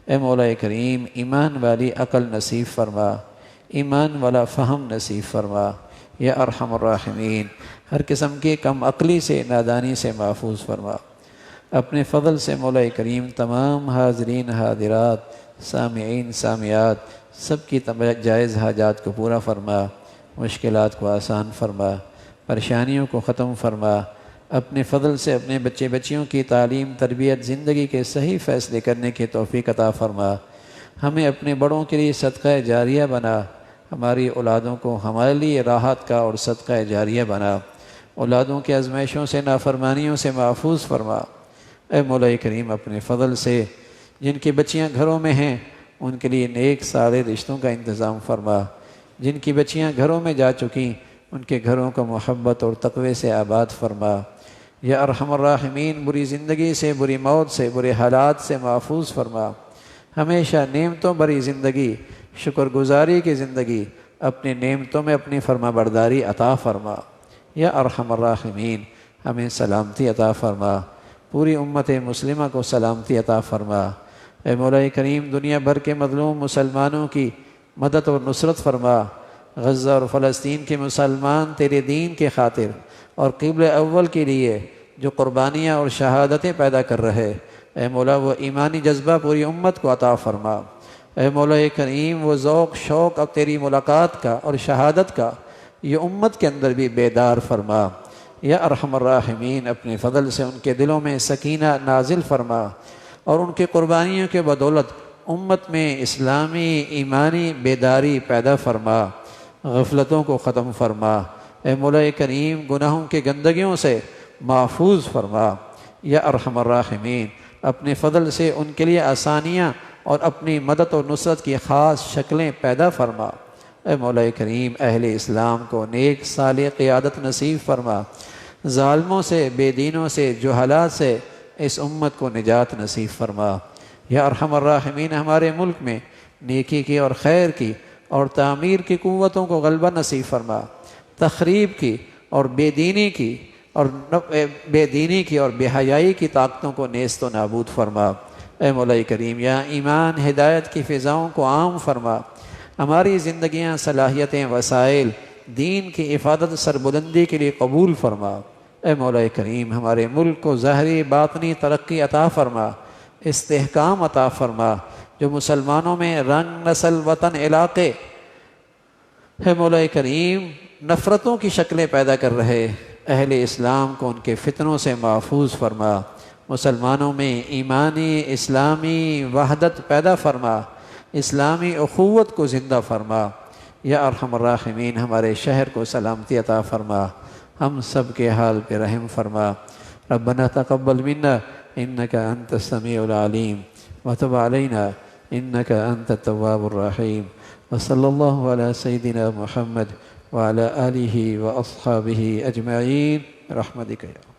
اے مولا کریم ایمان والی عقل نصیب فرما، ایمان والا فہم نصیب فرما. یا ارحم الراحمین ہر قسم کی کم عقلی سے، نادانی سے محفوظ فرما. اپنے فضل سے مولا کریم تمام حاضرین حاضرات، سامعین سامعات سب کی جائز حاجات کو پورا فرما، مشکلات کو آسان فرما، پریشانیوں کو ختم فرما. اپنے فضل سے اپنے بچے بچیوں کی تعلیم، تربیت، زندگی کے صحیح فیصلے کرنے کی توفیق عطا فرما. ہمیں اپنے بڑوں کے لیے صدقہ جاریہ بنا، ہماری اولادوں کو ہمارے لیے راحت کا اور صدقہ جاریہ بنا. اولادوں کے آزمائشوں سے، نافرمانیوں سے محفوظ فرما. اے مولا کریم اپنے فضل سے جن کی بچیاں گھروں میں ہیں ان کے لیے نیک صالح رشتوں کا انتظام فرما. جن کی بچیاں گھروں میں جا چکیں ان کے گھروں کو محبت اور تقوی سے آباد فرما. یا ارحم الراحمین بری زندگی سے، بری موت سے، برے حالات سے محفوظ فرما. ہمیشہ نعمتوں بری زندگی، شکر گزاری کی زندگی، اپنی نعمتوں میں اپنی فرما برداری عطا فرما. یا ارحم الراحمین ہمیں سلامتی عطا فرما، پوری امت مسلمہ کو سلامتی عطا فرما. اے مولا کریم دنیا بھر کے مظلوم مسلمانوں کی مدد اور نصرت فرما. غزہ اور فلسطین کے مسلمان تیرے دین کے خاطر اور قبلہ اول کے لیے جو قربانیاں اور شہادتیں پیدا کر رہے، اے مولا وہ ایمانی جذبہ پوری امت کو عطا فرما. اے مولا کریم وہ ذوق شوق اب تیری ملاقات کا اور شہادت کا یہ امت کے اندر بھی بیدار فرما. یا ارحم الراحمین اپنے فضل سے ان کے دلوں میں سکینہ نازل فرما اور ان کی قربانیوں کے بدولت امت میں اسلامی ایمانی بیداری پیدا فرما، غفلتوں کو ختم فرما. اے مولا کریم گناہوں کی گندگیوں سے محفوظ فرما. یا ارحم الراحمین اپنے فضل سے ان کے لیے آسانیاں اور اپنی مدد اور نصرت کی خاص شکلیں پیدا فرما. اے مولا کریم اہل اسلام کو نیک صالح قیادت نصیب فرما. ظالموں سے، بے دینوں سے، جہالات سے اس امت کو نجات نصیب فرما. یا ارحم الراحمین ہمارے ملک میں نیکی کی اور خیر کی اور تعمیر کی قوتوں کو غلبہ نصیب فرما. تخریب کی اور بے دینی کی اور بے حیائی کی طاقتوں کو نیست و نابود فرما. اے مولا کریم یا ایمان ہدایت کی فضاؤں کو عام فرما. ہماری زندگیاں، صلاحیتیں، وسائل دین کی افادت سربلندی کے لیے قبول فرما. اے مولا کریم ہمارے ملک کو ظاہری باطنی ترقی عطا فرما، استحکام عطا فرما. جو مسلمانوں میں رنگ، نسل، وطن، علاقے اے مولا کریم نفرتوں کی شکلیں پیدا کر رہے، اہل اسلام کو ان کے فتنوں سے محفوظ فرما. مسلمانوں میں ایمانی اسلامی وحدت پیدا فرما، اسلامی اخوت کو زندہ فرما. یا ارحم الراحمین ہمارے شہر کو سلامتی عطا فرما. ہم سب کے حال پہ رحم فرما. ربنا تقبل منا إنك أنت السميع العليم وتب علينا إنك أنت التواب الرحيم. وصلى الله على سيدنا محمد وعلى آله وأصحابه أجمعين برحمتك يا